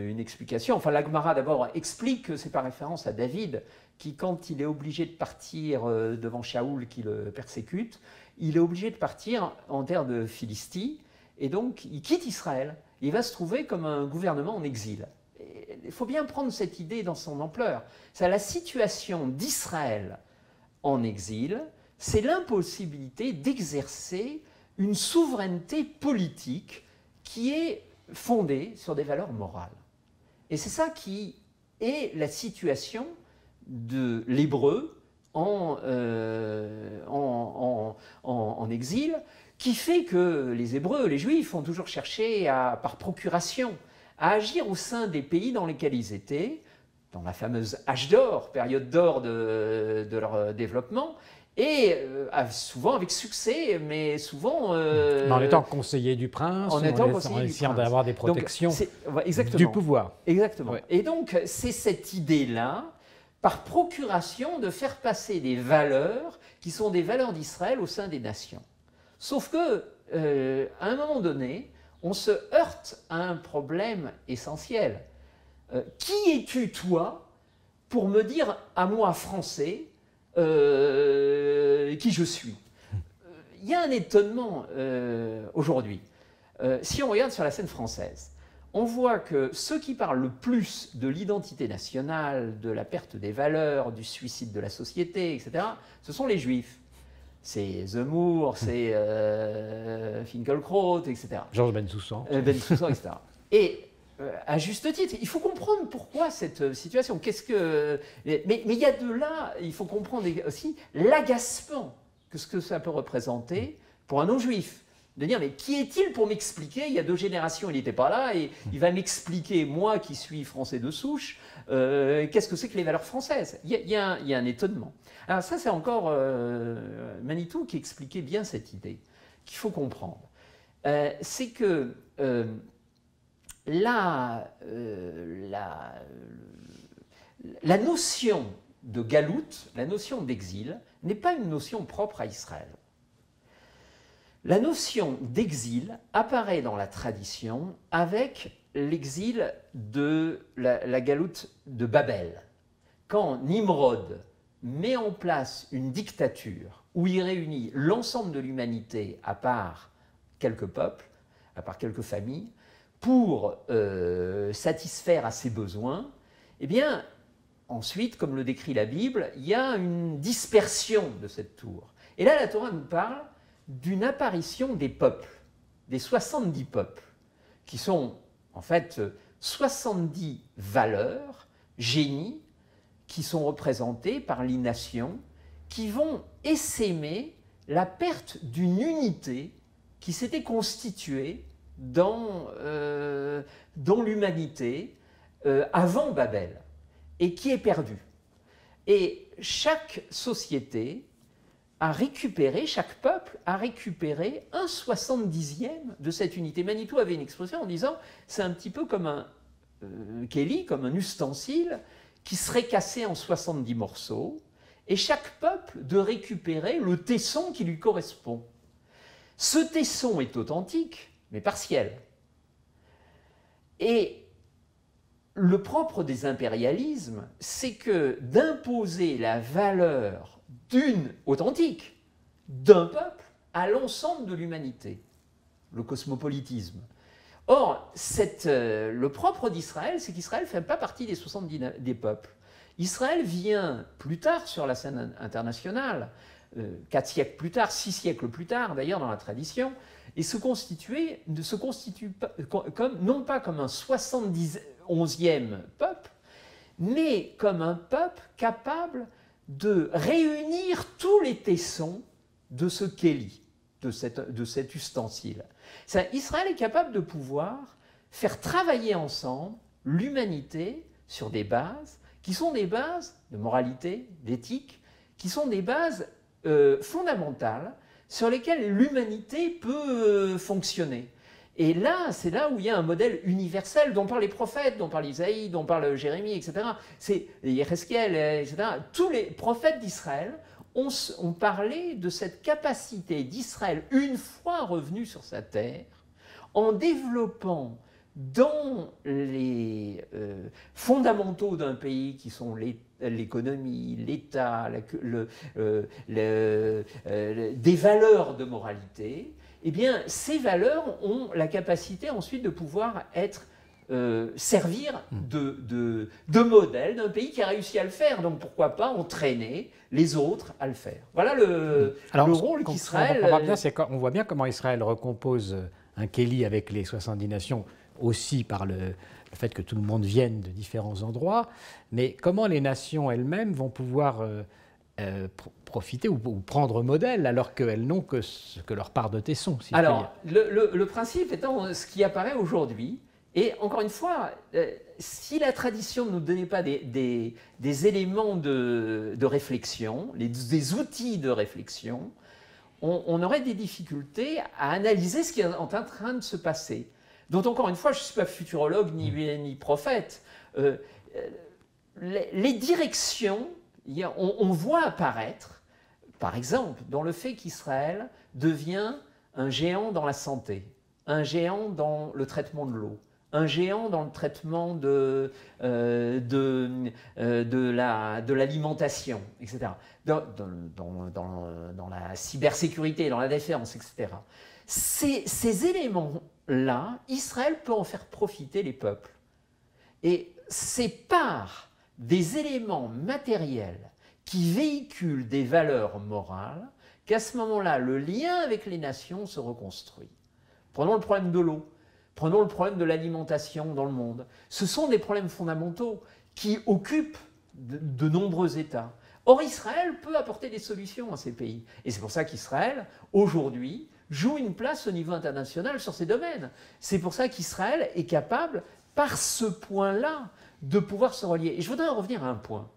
une explication. Enfin, la Gemara d'abord explique que c'est par référence à David, qui, quand il est obligé de partir devant Shaoul qui le persécute, il est obligé de partir en terre de Philistie, et donc il quitte Israël. Il va se trouver comme un gouvernement en exil. Il faut bien prendre cette idée dans son ampleur. C'est la situation d'Israël en exil, c'est l'impossibilité d'exercer une souveraineté politique qui est fondée sur des valeurs morales. Et c'est ça qui est la situation de l'hébreu en exil, qui fait que les Hébreux, les Juifs, ont toujours cherché par procuration à agir au sein des pays dans lesquels ils étaient, dans la fameuse âge d'or, période d'or de leur développement, et souvent avec succès, mais souvent... en étant conseiller du prince, en essayant d'avoir des protections du pouvoir. Exactement. Ouais. Et donc, c'est cette idée-là, par procuration, de faire passer des valeurs qui sont des valeurs d'Israël au sein des nations. Sauf que, à un moment donné, on se heurte à un problème essentiel. Qui es-tu, toi, pour me dire à moi, Français, qui je suis? Il y a un étonnement aujourd'hui. si on regarde sur la scène française, on voit que ceux qui parlent le plus de l'identité nationale, de la perte des valeurs, du suicide de la société, etc., ce sont les Juifs. C'est Zemmour, c'est Finkielkraut, etc. Georges Bensoussan. Bensoussan, etc. Et à juste titre, il faut comprendre pourquoi cette situation. Mais il y a de là, il faut comprendre aussi l'agacement que ce que ça peut représenter pour un non-juif. De dire, mais qui est-il pour m'expliquer? Il y a 2 générations, il n'était pas là, et il va m'expliquer, moi qui suis français de souche, qu'est-ce que c'est que les valeurs françaises? Il y a un étonnement. Alors ça, c'est encore Manitou qui expliquait bien cette idée, qu'il faut comprendre. C'est que la notion de galoute, la notion d'exil, n'est pas une notion propre à Israël. La notion d'exil apparaît dans la tradition avec l'exil de la galoute de Babel. Quand Nimrod met en place une dictature où il réunit l'ensemble de l'humanité à part quelques peuples, à part quelques familles, pour satisfaire à ses besoins, eh bien, ensuite, comme le décrit la Bible, il y a une dispersion de cette tour. Et là, la Torah nous parle d'une apparition des peuples, des 70 peuples, qui sont en fait 70 valeurs, génies, qui sont représentés par les nations, qui vont essaimer la perte d'une unité qui s'était constituée dans l'humanité avant Babel, et qui est perdue. Et chaque société a récupéré, chaque peuple a récupéré un 70e de cette unité. Manitou avait une expression en disant, c'est un petit peu comme un Kelly, comme un ustensile qui serait cassé en 70 morceaux, et chaque peuple de récupérer le tesson qui lui correspond. Ce tesson est authentique, mais partiel. Et le propre des impérialismes, c'est que d'imposer la valeur authentique d'un peuple à l'ensemble de l'humanité, le cosmopolitisme. Or, le propre d'Israël, c'est qu'Israël ne fait pas partie des 70 des peuples. Israël vient plus tard sur la scène internationale, 4 siècles plus tard, 6 siècles plus tard, d'ailleurs dans la tradition, et se constitue non pas comme un 71e peuple, mais comme un peuple capable de réunir tous les tessons de ce Kéli, de cet ustensile. Israël est capable de pouvoir faire travailler ensemble l'humanité sur des bases qui sont des bases de moralité, d'éthique, qui sont des bases fondamentales sur lesquelles l'humanité peut fonctionner. Et là, c'est là où il y a un modèle universel dont parlent les prophètes, dont parle Isaïe, dont parle Jérémie, etc. C'est Yéhezkiel, etc. Tous les prophètes d'Israël ont parlé de cette capacité d'Israël, une fois revenu sur sa terre, en développant dans les fondamentaux d'un pays qui sont l'économie, l'État, des valeurs de moralité, eh bien, ces valeurs ont la capacité ensuite de pouvoir servir de modèle d'un pays qui a réussi à le faire. Donc pourquoi pas entraîner les autres à le faire. Voilà le rôle qu'Israël... On voit bien comment Israël recompose un Kéli avec les 70 nations, aussi par le fait que tout le monde vienne de différents endroits, mais comment les nations elles-mêmes vont pouvoir profiter ou prendre modèle alors qu'elles n'ont que leur part de tesson. Si alors, le principe étant ce qui apparaît aujourd'hui, et encore une fois, si la tradition ne nous donnait pas des éléments de réflexion, des outils de réflexion, on aurait des difficultés à analyser ce qui est en train de se passer. Donc encore une fois, je ne suis pas futurologue ni prophète. Les directions, on voit apparaître, par exemple, dans le fait qu'Israël devient un géant dans la santé, un géant dans le traitement de l'eau, un géant dans le traitement de l'alimentation, etc., dans la cybersécurité, dans la défense, etc. Ces éléments là, Israël peut en faire profiter les peuples. Et c'est par des éléments matériels qui véhiculent des valeurs morales qu'à ce moment-là, le lien avec les nations se reconstruit. Prenons le problème de l'eau, prenons le problème de l'alimentation dans le monde. Ce sont des problèmes fondamentaux qui occupent de nombreux États. Or, Israël peut apporter des solutions à ces pays. Et c'est pour ça qu'Israël, aujourd'hui, joue une place au niveau international sur ces domaines. C'est pour ça qu'Israël est capable, par ce point-là, de pouvoir se relier. Et je voudrais en revenir à un point.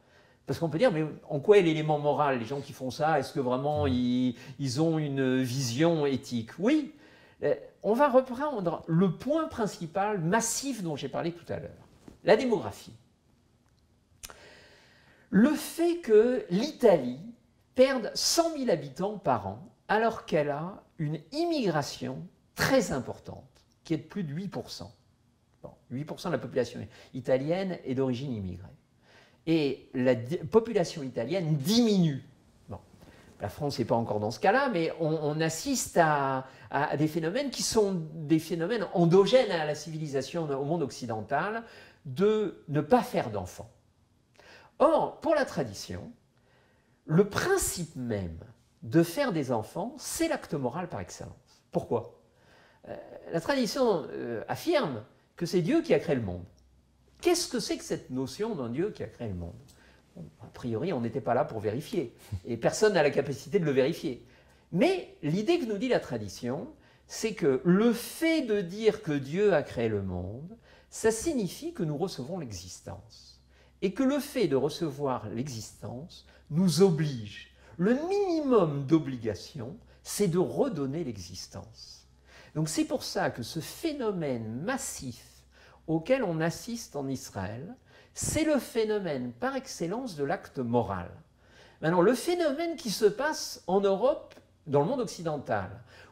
Parce qu'on peut dire, mais en quoi est l'élément moral? Les gens qui font ça, est-ce que vraiment ils ont une vision éthique? Oui, on va reprendre le point principal, massif, dont j'ai parlé tout à l'heure. La démographie. Le fait que l'Italie perde 100 000 habitants par an, alors qu'elle a une immigration très importante, qui est de plus de 8%. Bon, 8% de la population italienne est d'origine immigrée. Et la population italienne diminue. Bon, la France n'est pas encore dans ce cas-là, mais on assiste à des phénomènes qui sont des phénomènes endogènes à la civilisation, au monde occidental, de ne pas faire d'enfants. Or, pour la tradition, le principe même de faire des enfants, c'est l'acte moral par excellence. Pourquoi? La tradition affirme que c'est Dieu qui a créé le monde. Qu'est-ce que c'est que cette notion d'un Dieu qui a créé le monde? Bon, a priori, on n'était pas là pour vérifier, et personne n'a la capacité de le vérifier. Mais l'idée que nous dit la tradition, c'est que le fait de dire que Dieu a créé le monde, ça signifie que nous recevons l'existence. Et que le fait de recevoir l'existence nous oblige. Le minimum d'obligation, c'est de redonner l'existence. Donc c'est pour ça que ce phénomène massif auquel on assiste en Israël, c'est le phénomène par excellence de l'acte moral. Maintenant, le phénomène qui se passe en Europe, dans le monde occidental,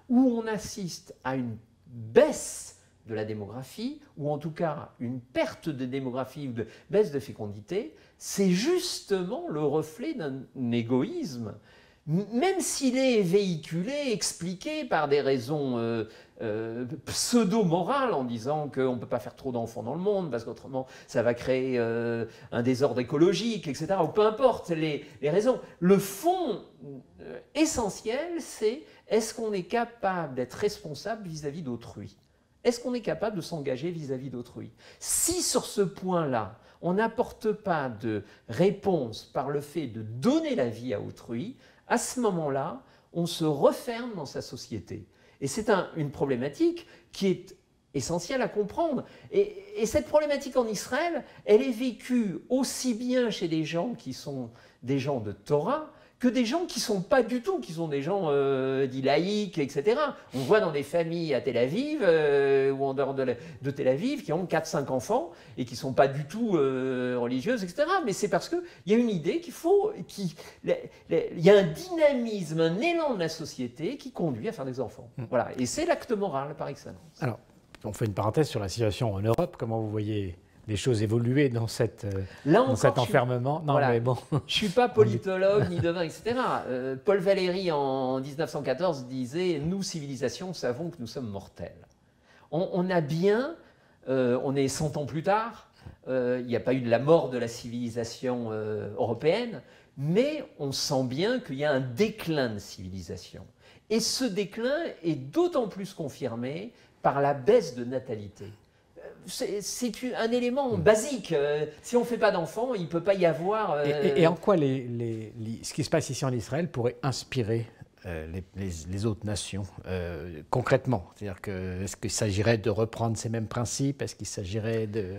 où on assiste à une baisse de la démographie, ou en tout cas une perte de démographie ou de baisse de fécondité, c'est justement le reflet d'un égoïsme, même s'il est véhiculé, expliqué par des raisons pseudo-morales, en disant qu'on ne peut pas faire trop d'enfants dans le monde, parce qu'autrement ça va créer un désordre écologique, etc. Ou peu importe les raisons. Le fond essentiel, c'est est-ce qu'on est capable d'être responsable vis-à-vis d'autrui? Est-ce qu'on est capable de s'engager vis-à-vis d'autrui? Si sur ce point-là, on n'apporte pas de réponse par le fait de donner la vie à autrui, à ce moment-là, on se referme dans sa société. Et c'est une problématique qui est essentielle à comprendre. Et cette problématique en Israël, elle est vécue aussi bien chez des gens qui sont des gens de Torah, que des gens qui ne sont pas du tout, qui sont des gens dits laïcs, etc. On voit dans des familles à Tel Aviv ou en dehors de Tel Aviv qui ont 4-5 enfants et qui ne sont pas du tout religieuses, etc. Mais c'est parce qu'il y a une idée il y a un dynamisme, un élan de la société qui conduit à faire des enfants. Voilà. Et c'est l'acte moral par excellence. Alors, on fait une parenthèse sur la situation en Europe. Comment vous voyez les choses évoluer dans cet enfermement? Non, voilà, mais bon. Je ne suis pas politologue ni devin, etc. Paul Valéry, en 1914, disait « Nous, civilisation, savons que nous sommes mortels ». On a bien, on est 100 ans plus tard, il n'y a pas eu de la mort de la civilisation européenne, mais on sent bien qu'il y a un déclin de civilisation. Et ce déclin est d'autant plus confirmé par la baisse de natalité. C'est un élément basique. Si on ne fait pas d'enfants, il ne peut pas y avoir... Et en quoi ce qui se passe ici en Israël pourrait inspirer les autres nations concrètement? C'est-à-dire est-ce qu'il s'agirait de reprendre ces mêmes principes? Est-ce qu'il s'agirait de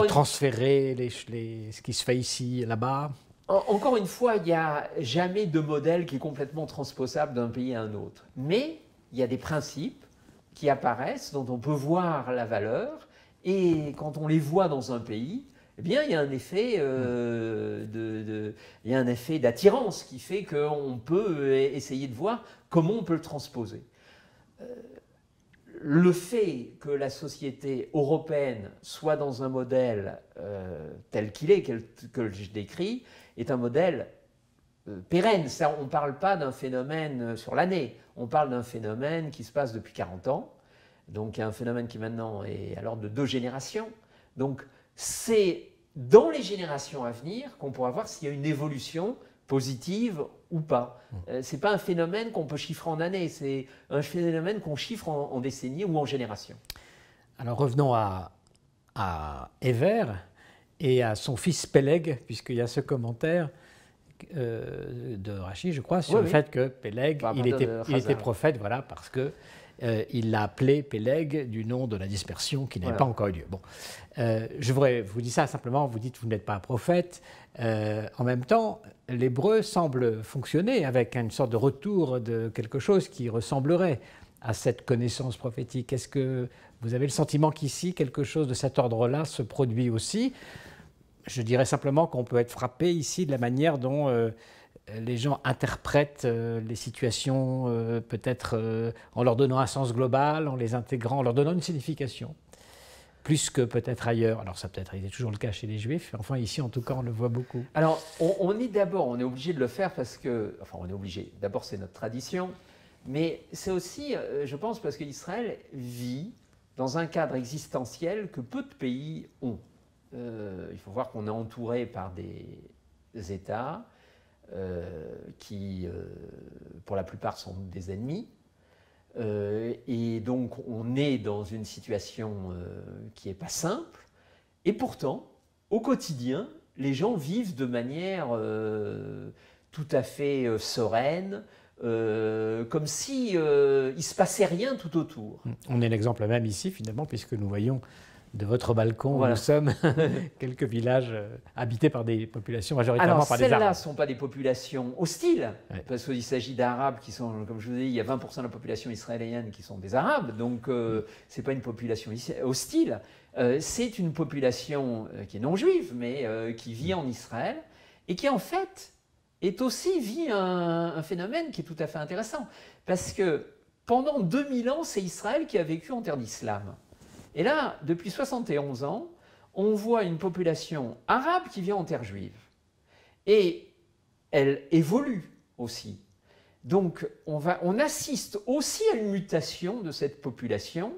transférer ce qui se fait ici, là-bas? Encore une fois, il n'y a jamais de modèle qui est complètement transposable d'un pays à un autre. Mais il y a des principes qui apparaissent, dont on peut voir la valeur. Et quand on les voit dans un pays, eh bien, il y a un effet d'attirance qui fait qu'on peut essayer de voir comment on peut le transposer. Le fait que la société européenne soit dans un modèle tel qu'il est, que je décris, est un modèle pérenne. Ça, on ne parle pas d'un phénomène sur l'année, on parle d'un phénomène qui se passe depuis 40 ans. Donc il y a un phénomène qui maintenant est à l'ordre de 2 générations. Donc c'est dans les générations à venir qu'on pourra voir s'il y a une évolution positive ou pas. Ce n'est pas un phénomène qu'on peut chiffrer en années, c'est un phénomène qu'on chiffre en décennies ou en générations. Alors revenons à Héver et à son fils Péleg, puisqu'il y a ce commentaire de Rachid, je crois, sur le fait que Péleg, il était prophète, voilà, parce que il l'a appelé Péleg du nom de la dispersion qui n'avait pas encore eu lieu. Bon, je vous dis ça simplement, vous dites que vous n'êtes pas un prophète. En même temps, l'hébreu semble fonctionner avec une sorte de retour de quelque chose qui ressemblerait à cette connaissance prophétique. Est-ce que vous avez le sentiment qu'ici, quelque chose de cet ordre-là se produit aussi? Je dirais simplement qu'on peut être frappé ici de la manière dont les gens interprètent les situations, peut-être en leur donnant un sens global, en les intégrant, en leur donnant une signification, plus que peut-être ailleurs. Alors ça peut-être été toujours le cas chez les Juifs, enfin ici en tout cas on le voit beaucoup. Alors on est obligé de le faire parce que, enfin on est obligé, d'abord c'est notre tradition, mais c'est aussi, je pense, parce qu'Israël vit dans un cadre existentiel que peu de pays ont. Il faut voir qu'on est entouré par des États qui, pour la plupart, sont des ennemis. Et donc, on est dans une situation qui n'est pas simple. Et pourtant, au quotidien, les gens vivent de manière tout à fait sereine, comme si il ne se passait rien tout autour. On est l'exemple même ici, finalement, puisque nous voyons de votre balcon, voilà. Où nous sommes quelques villages habités par des populations majoritairement par des Arabes. Celles-là ne sont pas des populations hostiles, parce qu'il s'agit d'Arabes qui sont, comme je vous ai dit, il y a 20% de la population israélienne qui sont des Arabes, donc ce n'est pas une population hostile. C'est une population qui est non juive, mais qui vit en Israël, et qui en fait vit un phénomène qui est tout à fait intéressant, parce que pendant 2000 ans, c'est Israël qui a vécu en terre d'islam. Et là, depuis 71 ans, on voit une population arabe qui vient en terre juive. Et elle évolue aussi. Donc on assiste aussi à une mutation de cette population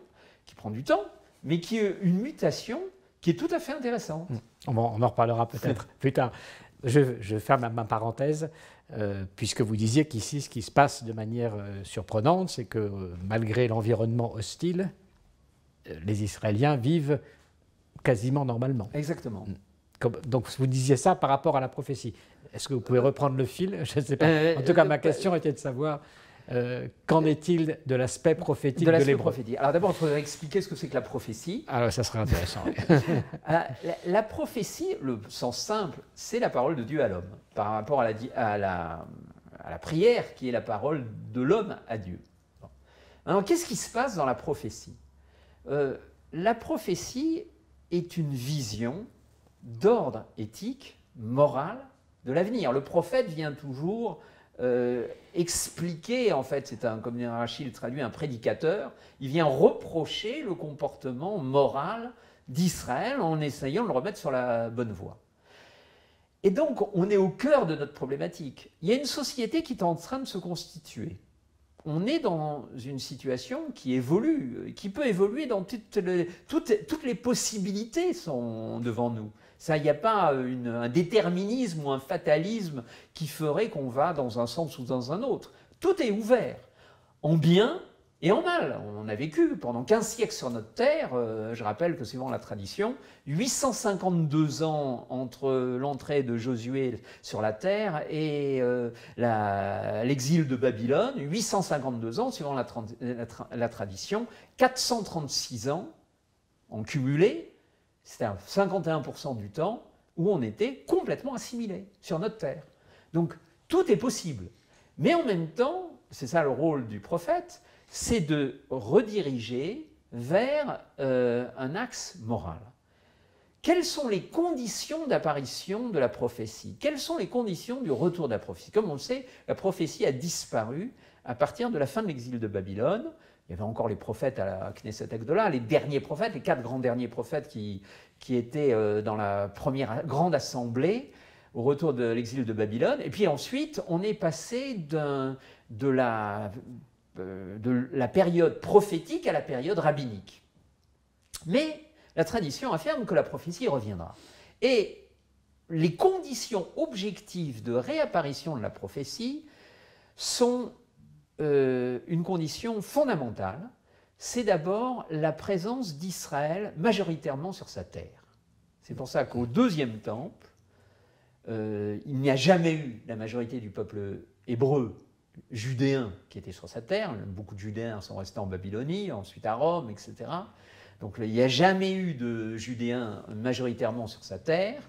qui prend du temps, mais qui est une mutation qui est tout à fait intéressante. On en reparlera peut-être plus tard. Je ferme ma parenthèse, puisque vous disiez qu'ici, ce qui se passe de manière surprenante, c'est que malgré l'environnement hostile, les Israéliens vivent quasiment normalement. Exactement. Donc vous disiez ça par rapport à la prophétie. Est-ce que vous pouvez reprendre le fil? Je ne sais pas. En tout cas, ma question était de savoir qu'en est-il de l'aspect prophétique de l'hébreu. Alors d'abord, il faudrait expliquer ce que c'est que la prophétie. Alors ça serait intéressant. La prophétie, le sens simple, c'est la parole de Dieu à l'homme, par rapport à la prière qui est la parole de l'homme à Dieu. Bon. Alors qu'est-ce qui se passe dans la prophétie? La prophétie est une vision d'ordre éthique, moral, de l'avenir. Le prophète vient toujours expliquer, en fait, comme Rachid traduit, un prédicateur, il vient reprocher le comportement moral d'Israël en essayant de le remettre sur la bonne voie. Et donc, on est au cœur de notre problématique. Il y a une société qui est en train de se constituer. On est dans une situation qui évolue, qui peut évoluer dans toutes les possibilités sont devant nous. Il n'y a pas un déterminisme ou un fatalisme qui ferait qu'on va dans un sens ou dans un autre. Tout est ouvert, en bien et en mal. On a vécu pendant 15 siècles sur notre terre, je rappelle que suivant la tradition, 852 ans entre l'entrée de Josué sur la terre et l'exil de Babylone, 852 ans suivant la tradition, 436 ans en cumulé, c'était 51% du temps où on était complètement assimilé sur notre terre. Donc tout est possible. Mais en même temps, c'est ça le rôle du prophète, c'est de rediriger vers un axe moral. Quelles sont les conditions d'apparition de la prophétie? Quelles sont les conditions du retour de la prophétie? Comme on le sait, la prophétie a disparu à partir de la fin de l'exil de Babylone. Il y avait encore les prophètes à la Knesset Agdola, les derniers prophètes, les 4 grands derniers prophètes qui étaient dans la première grande assemblée au retour de l'exil de Babylone. Et puis ensuite, on est passé de la de la période prophétique à la période rabbinique. Mais la tradition affirme que la prophétie reviendra. Et les conditions objectives de réapparition de la prophétie sont une condition fondamentale. C'est d'abord la présence d'Israël majoritairement sur sa terre. C'est pour ça qu'au deuxième temple, il n'y a jamais eu la majorité du peuple hébreu, judéen, qui était sur sa terre. Beaucoup de Judéens sont restés en Babylonie, ensuite à Rome, etc. Donc il n'y a jamais eu de Judéens majoritairement sur sa terre.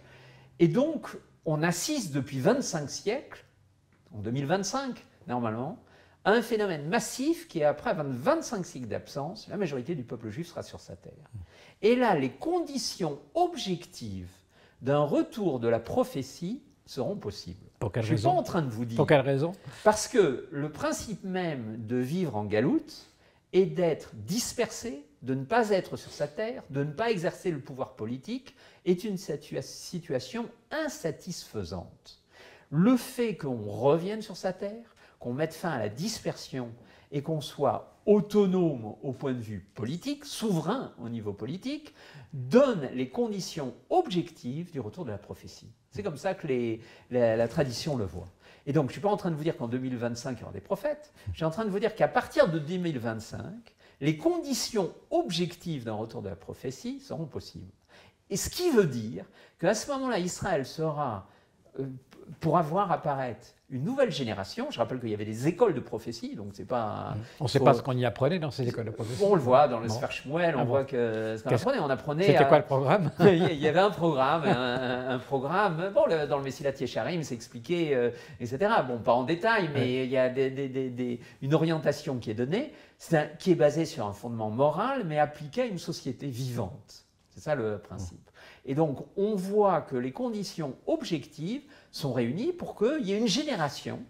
Et donc on assiste depuis 25 siècles, en 2025 normalement, à un phénomène massif qui est après 25 siècles d'absence, la majorité du peuple juif sera sur sa terre. Et là, les conditions objectives d'un retour de la prophétie seront possibles. Pour quelle Je ne suis raison? pas en train de vous dire. Pour quelle raison? Parce que le principe même de vivre en galoute est d'être dispersé, de ne pas être sur sa terre, de ne pas exercer le pouvoir politique, est une situation insatisfaisante. Le fait qu'on revienne sur sa terre, qu'on mette fin à la dispersion et qu'on soit autonome au point de vue politique, souverain au niveau politique, donne les conditions objectives du retour de la prophétie. C'est comme ça que la tradition le voit. Et donc, je ne suis pas en train de vous dire qu'en 2025, il y aura des prophètes. Je suis en train de vous dire qu'à partir de 2025, les conditions objectives d'un retour de la prophétie seront possibles. Et ce qui veut dire qu'à ce moment-là, Israël sera, pour avoir apparaître une nouvelle génération. Je rappelle qu'il y avait des écoles de prophétie, donc c'est pas... On ne sait pas ce qu'on y apprenait dans ces écoles de prophétie. On le voit dans le Sfer Shmuel, on voit que ce qu'on apprenait. On apprenait. C'était quoi le programme? Il y avait un programme, un programme. Bon, dans le Messilat Yesharim, c'est expliqué, etc. Bon, pas en détail, mais il y a une orientation qui est donnée, qui est basée sur un fondement moral, mais appliqué à une société vivante. C'est ça le principe. Et donc, on voit que les conditions objectives sont réunies pour qu'il y ait une génération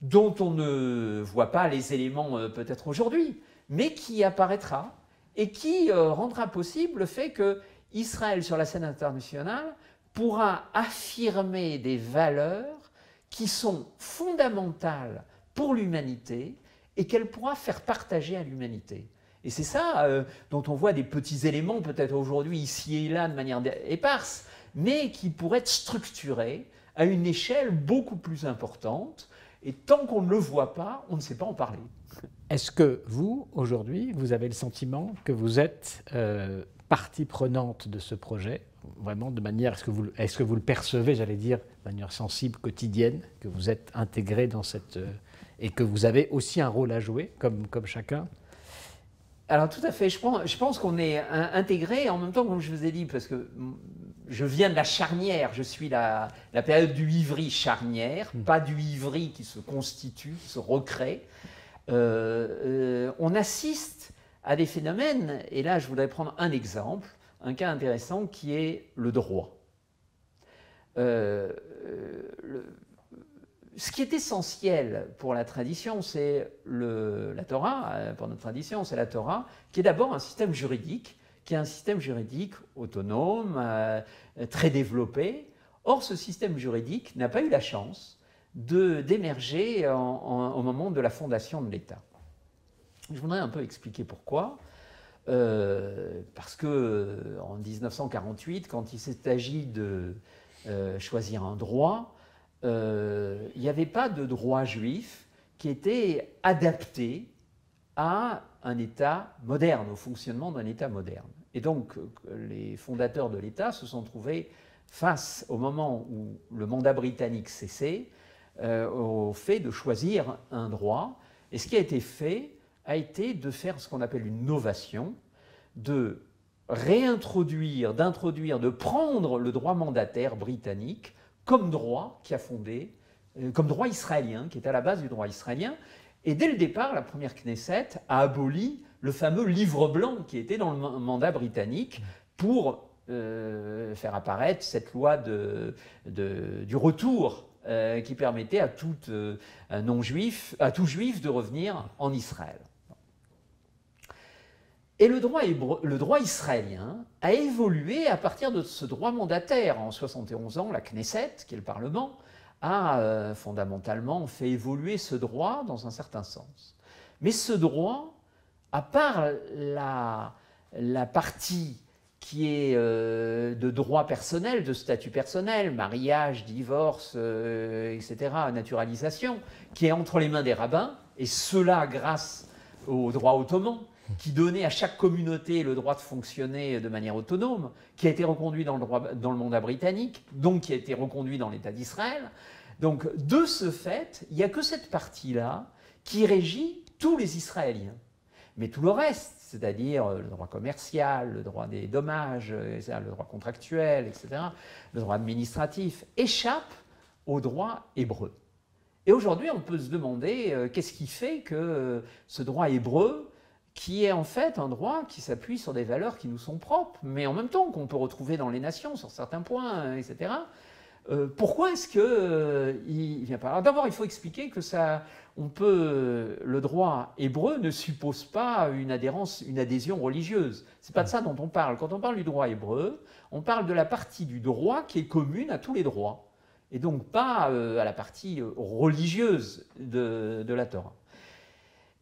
dont on ne voit pas les éléments peut-être aujourd'hui, mais qui apparaîtra et qui rendra possible le fait que Israël, sur la scène internationale, pourra affirmer des valeurs qui sont fondamentales pour l'humanité et qu'elle pourra faire partager à l'humanité. Et c'est ça dont on voit des petits éléments, peut-être aujourd'hui, ici et là, de manière éparse, mais qui pourraient être structurés à une échelle beaucoup plus importante. Et tant qu'on ne le voit pas, on ne sait pas en parler. Est-ce que vous, aujourd'hui, vous avez le sentiment que vous êtes partie prenante de ce projet, vraiment de manière, est-ce que vous le percevez, j'allais dire, de manière sensible, quotidienne, que vous êtes intégré dans cette... et que vous avez aussi un rôle à jouer, comme chacun? Alors tout à fait, je pense qu'on est intégré, en même temps, comme je vous ai dit, parce que je viens de la charnière, je suis la période du Ivri charnière, pas du Ivri qui se constitue, qui se recrée. On assiste à des phénomènes, et là je voudrais prendre un exemple, un cas intéressant qui est le droit. Ce qui est essentiel pour la tradition, c'est la Torah, pour notre tradition, c'est la Torah, qui est d'abord un système juridique, qui est un système juridique autonome, très développé. Or, ce système juridique n'a pas eu la chance d'émerger au moment de la fondation de l'État. Je voudrais un peu expliquer pourquoi. Parce qu'en 1948, quand il s'est agi de choisir un droit, il n'y avait pas de droit juif qui était adapté à un État moderne, au fonctionnement d'un État moderne. Et donc, les fondateurs de l'État se sont trouvés face, au moment où le mandat britannique cessait, au fait de choisir un droit. Et ce qui a été fait a été de faire ce qu'on appelle une novation, de réintroduire, de prendre le droit mandataire britannique comme droit qui a fondé, comme droit israélien, qui est à la base du droit israélien. Et dès le départ, la première Knesset a aboli le fameux livre blanc qui était dans le mandat britannique pour faire apparaître cette loi du retour qui permettait à tout juif de revenir en Israël. Et le droit israélien a évolué à partir de ce droit mandataire. En 71 ans, la Knesset, qui est le Parlement, a fondamentalement fait évoluer ce droit dans un certain sens. Mais ce droit, à part la partie qui est de droit personnel, de statut personnel, mariage, divorce, etc., naturalisation, qui est entre les mains des rabbins, et cela grâce au droit ottoman, qui donnait à chaque communauté le droit de fonctionner de manière autonome, qui a été reconduit dans le mandat britannique, donc qui a été reconduit dans l'État d'Israël. Donc, de ce fait, il n'y a que cette partie-là qui régit tous les Israéliens. Mais tout le reste, c'est-à-dire le droit commercial, le droit des dommages, le droit contractuel, etc., le droit administratif, échappe au droit hébreu. Et aujourd'hui, on peut se demander qu'est-ce qui fait que ce droit hébreu, qui est en fait un droit qui s'appuie sur des valeurs qui nous sont propres, mais en même temps qu'on peut retrouver dans les nations sur certains points, etc., pourquoi est-ce qu'il ne vient pas? D'abord, il faut expliquer que le droit hébreu ne suppose pas une adhésion religieuse. Ce n'est pas de ça dont on parle. Quand on parle du droit hébreu, on parle de la partie du droit qui est commune à tous les droits, et donc pas à la partie religieuse de la Torah.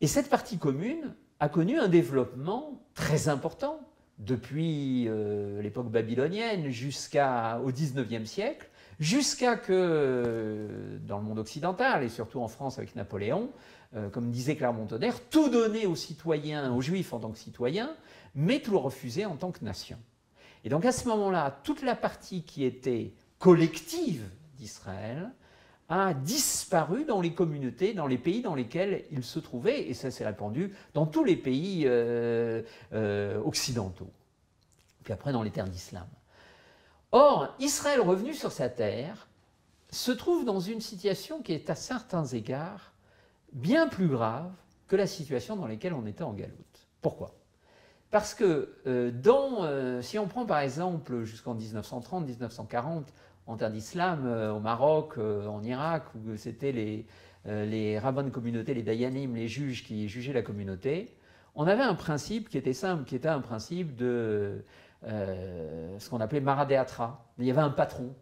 Et cette partie commune a connu un développement très important depuis l'époque babylonienne jusqu'au XIXe siècle, jusqu'à que, dans le monde occidental, et surtout en France avec Napoléon, comme disait Clermont-Tonnerre, tout donner aux citoyens, aux juifs en tant que citoyens, mais tout le refuser en tant que nation. Et donc à ce moment-là, toute la partie qui était collective d'Israël a disparu dans les communautés, dans les pays dans lesquels il se trouvait, et ça s'est répandu dans tous les pays occidentaux, puis après dans les terres d'islam. Or, Israël revenu sur sa terre se trouve dans une situation qui est à certains égards bien plus grave que la situation dans laquelle on était en Galoute. Pourquoi? Parce que si on prend par exemple jusqu'en 1930-1940, en terre d'islam, au Maroc, en Irak, où c'était les rabbins de communauté, les dayanim, les juges qui jugeaient la communauté, on avait un principe qui était simple, qui était un principe de ce qu'on appelait Maradéatra. Il y avait un patron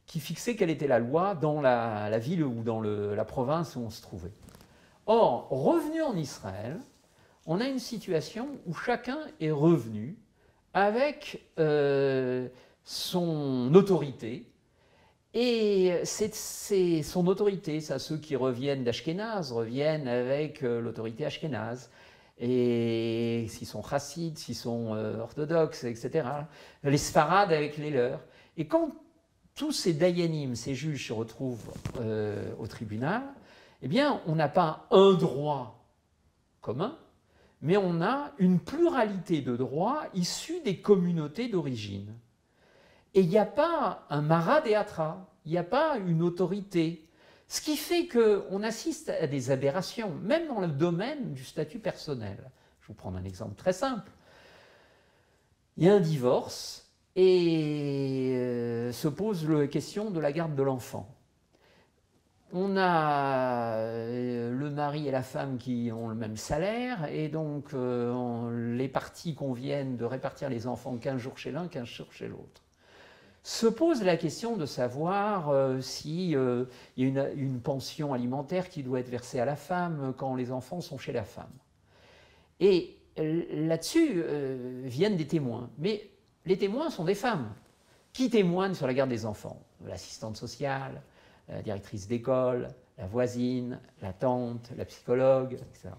qui fixait quelle était la loi dans la ville ou dans la province où on se trouvait. Or, revenu en Israël, on a une situation où chacun est revenu avec son autorité. Et c'est son autorité, ça, ceux qui reviennent d'Ashkénaz reviennent avec l'autorité ashkénaze. Et s'ils sont chassides, s'ils sont orthodoxes, etc. Les sfarades avec les leurs. Et quand tous ces dayanim, ces juges se retrouvent au tribunal, eh bien, on n'a pas un droit commun, mais on a une pluralité de droits issus des communautés d'origine. Et il n'y a pas un maradéatra, il n'y a pas une autorité. Ce qui fait qu'on assiste à des aberrations, même dans le domaine du statut personnel. Je vous prends un exemple très simple. Il y a un divorce et se pose la question de la garde de l'enfant. On a le mari et la femme qui ont le même salaire et donc les parties conviennent de répartir les enfants 15 jours chez l'un, 15 jours chez l'autre. Se pose la question de savoir s'il y a une pension alimentaire qui doit être versée à la femme quand les enfants sont chez la femme. Et là-dessus viennent des témoins. Mais les témoins sont des femmes qui témoignent sur la garde des enfants. L'assistante sociale, la directrice d'école, la voisine, la tante, la psychologue, etc.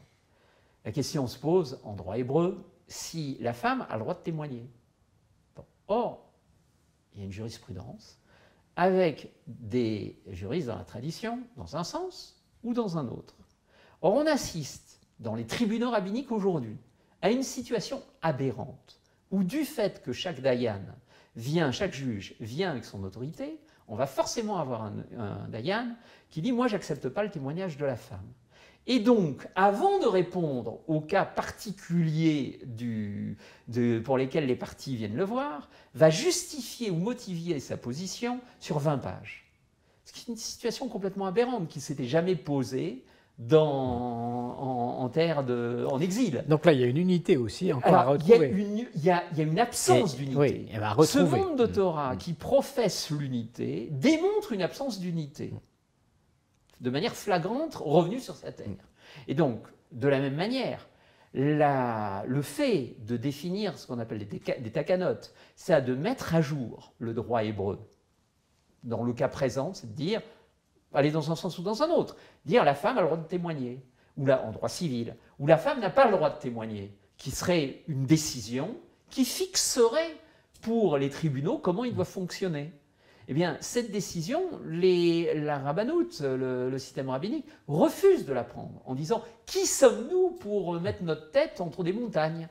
La question se pose en droit hébreu si la femme a le droit de témoigner. Bon. Or, il y a une jurisprudence avec des juristes dans la tradition, dans un sens ou dans un autre. Or, on assiste dans les tribunaux rabbiniques aujourd'hui à une situation aberrante où du fait que chaque dayan chaque juge vient avec son autorité, on va forcément avoir un dayan qui dit « moi, j'accepte pas le témoignage de la femme ». Et donc, avant de répondre aux cas particuliers pour lesquels les parties viennent le voir, va justifier ou motiver sa position sur 20 pages. Ce qui est une situation complètement aberrante qui ne s'était jamais posée en exil. Donc là, il y a une unité aussi encore à retrouver. Il y a une absence d'unité. Oui, elle va retrouver. Ce monde de Torah qui professe l'unité démontre une absence d'unité. De manière flagrante, revenu sur sa terre. Et donc, De la même manière, le fait de définir ce qu'on appelle des takanotes, c'est de mettre à jour le droit hébreu. Dans le cas présent, c'est de dire, aller dans un sens ou dans un autre, dire la femme a le droit de témoigner, ou en droit civil, ou la femme n'a pas le droit de témoigner, qui serait une décision qui fixerait pour les tribunaux comment ils doivent fonctionner. Eh bien, cette décision, la rabbanout, le système rabbinique, refuse de la prendre en disant « Qui sommes-nous pour mettre notre tête entre des montagnes ?»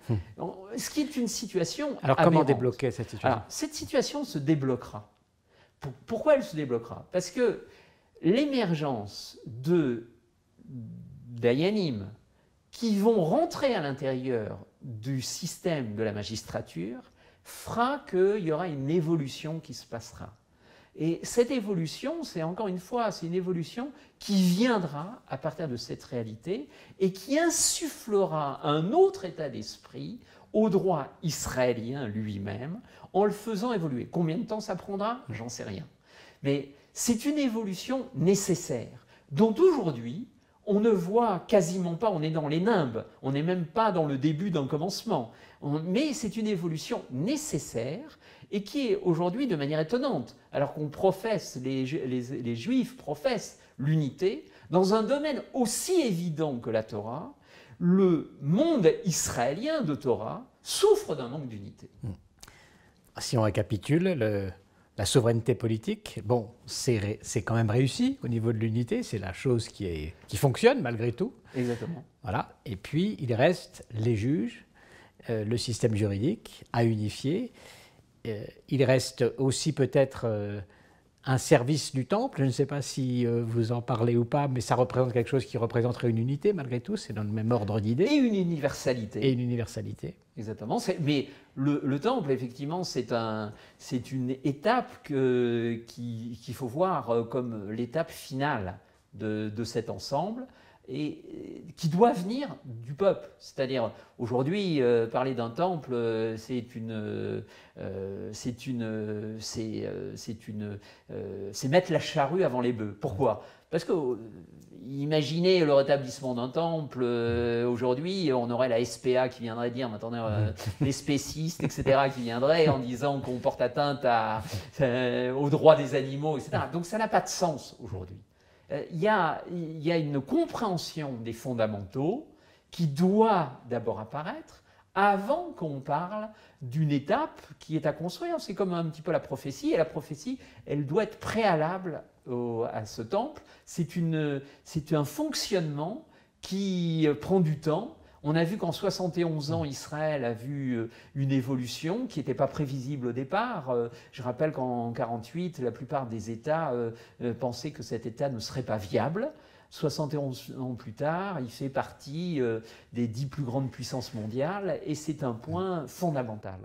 Ce qui est une situation Alors, aberrante. comment débloquer cette situation? Alors, cette situation se débloquera. Pourquoi elle se débloquera? Parce que l'émergence d'Ayanim qui vont rentrer à l'intérieur du système de la magistrature fera qu'il y aura une évolution qui se passera. Et cette évolution, c'est encore une fois, c'est une évolution qui viendra à partir de cette réalité et qui insufflera un autre état d'esprit au droit israélien lui-même en le faisant évoluer. Combien de temps ça prendra? J'en sais rien. Mais c'est une évolution nécessaire dont aujourd'hui, on ne voit quasiment pas, on est dans les nimbes, on n'est même pas dans le début d'un commencement. Mais c'est une évolution nécessaire et qui est aujourd'hui de manière étonnante, alors qu'on professe, les Juifs professent l'unité, dans un domaine aussi évident que la Torah, le monde israélien de Torah souffre d'un manque d'unité. Si on récapitule, la souveraineté politique, bon, c'est quand même réussi au niveau de l'unité, c'est la chose qui fonctionne malgré tout. Exactement. Voilà. Et puis, il reste les juges, le système juridique à unifier. Il reste aussi peut-être un service du temple. Je ne sais pas si vous en parlez ou pas, mais ça représente quelque chose qui représenterait une unité malgré tout. C'est dans le même ordre d'idées. Et une universalité. Et une universalité. Exactement. Mais le temple, effectivement, c'est une étape qu'il faut voir comme l'étape finale de cet ensemble et qui doit venir du peuple. C'est-à-dire, aujourd'hui, parler d'un temple, c'est mettre la charrue avant les bœufs. Pourquoi? Parce que imaginez le rétablissement d'un temple, aujourd'hui, on aurait la SPA qui viendrait dire, attendez, les spécistes, etc., qui viendraient en disant qu'on porte atteinte aux droits des animaux, etc. Donc ça n'a pas de sens aujourd'hui. Il y a une compréhension des fondamentaux qui doit d'abord apparaître avant qu'on parle d'une étape qui est à construire. C'est comme un petit peu la prophétie, et la prophétie, elle doit être préalable à ce temple. C'est un fonctionnement qui prend du temps. On a vu qu'en 71 ans, Israël a vu une évolution qui n'était pas prévisible au départ. Je rappelle qu'en 1948, la plupart des États pensaient que cet État ne serait pas viable. 71 ans plus tard, il fait partie des 10 plus grandes puissances mondiales et c'est un point fondamental.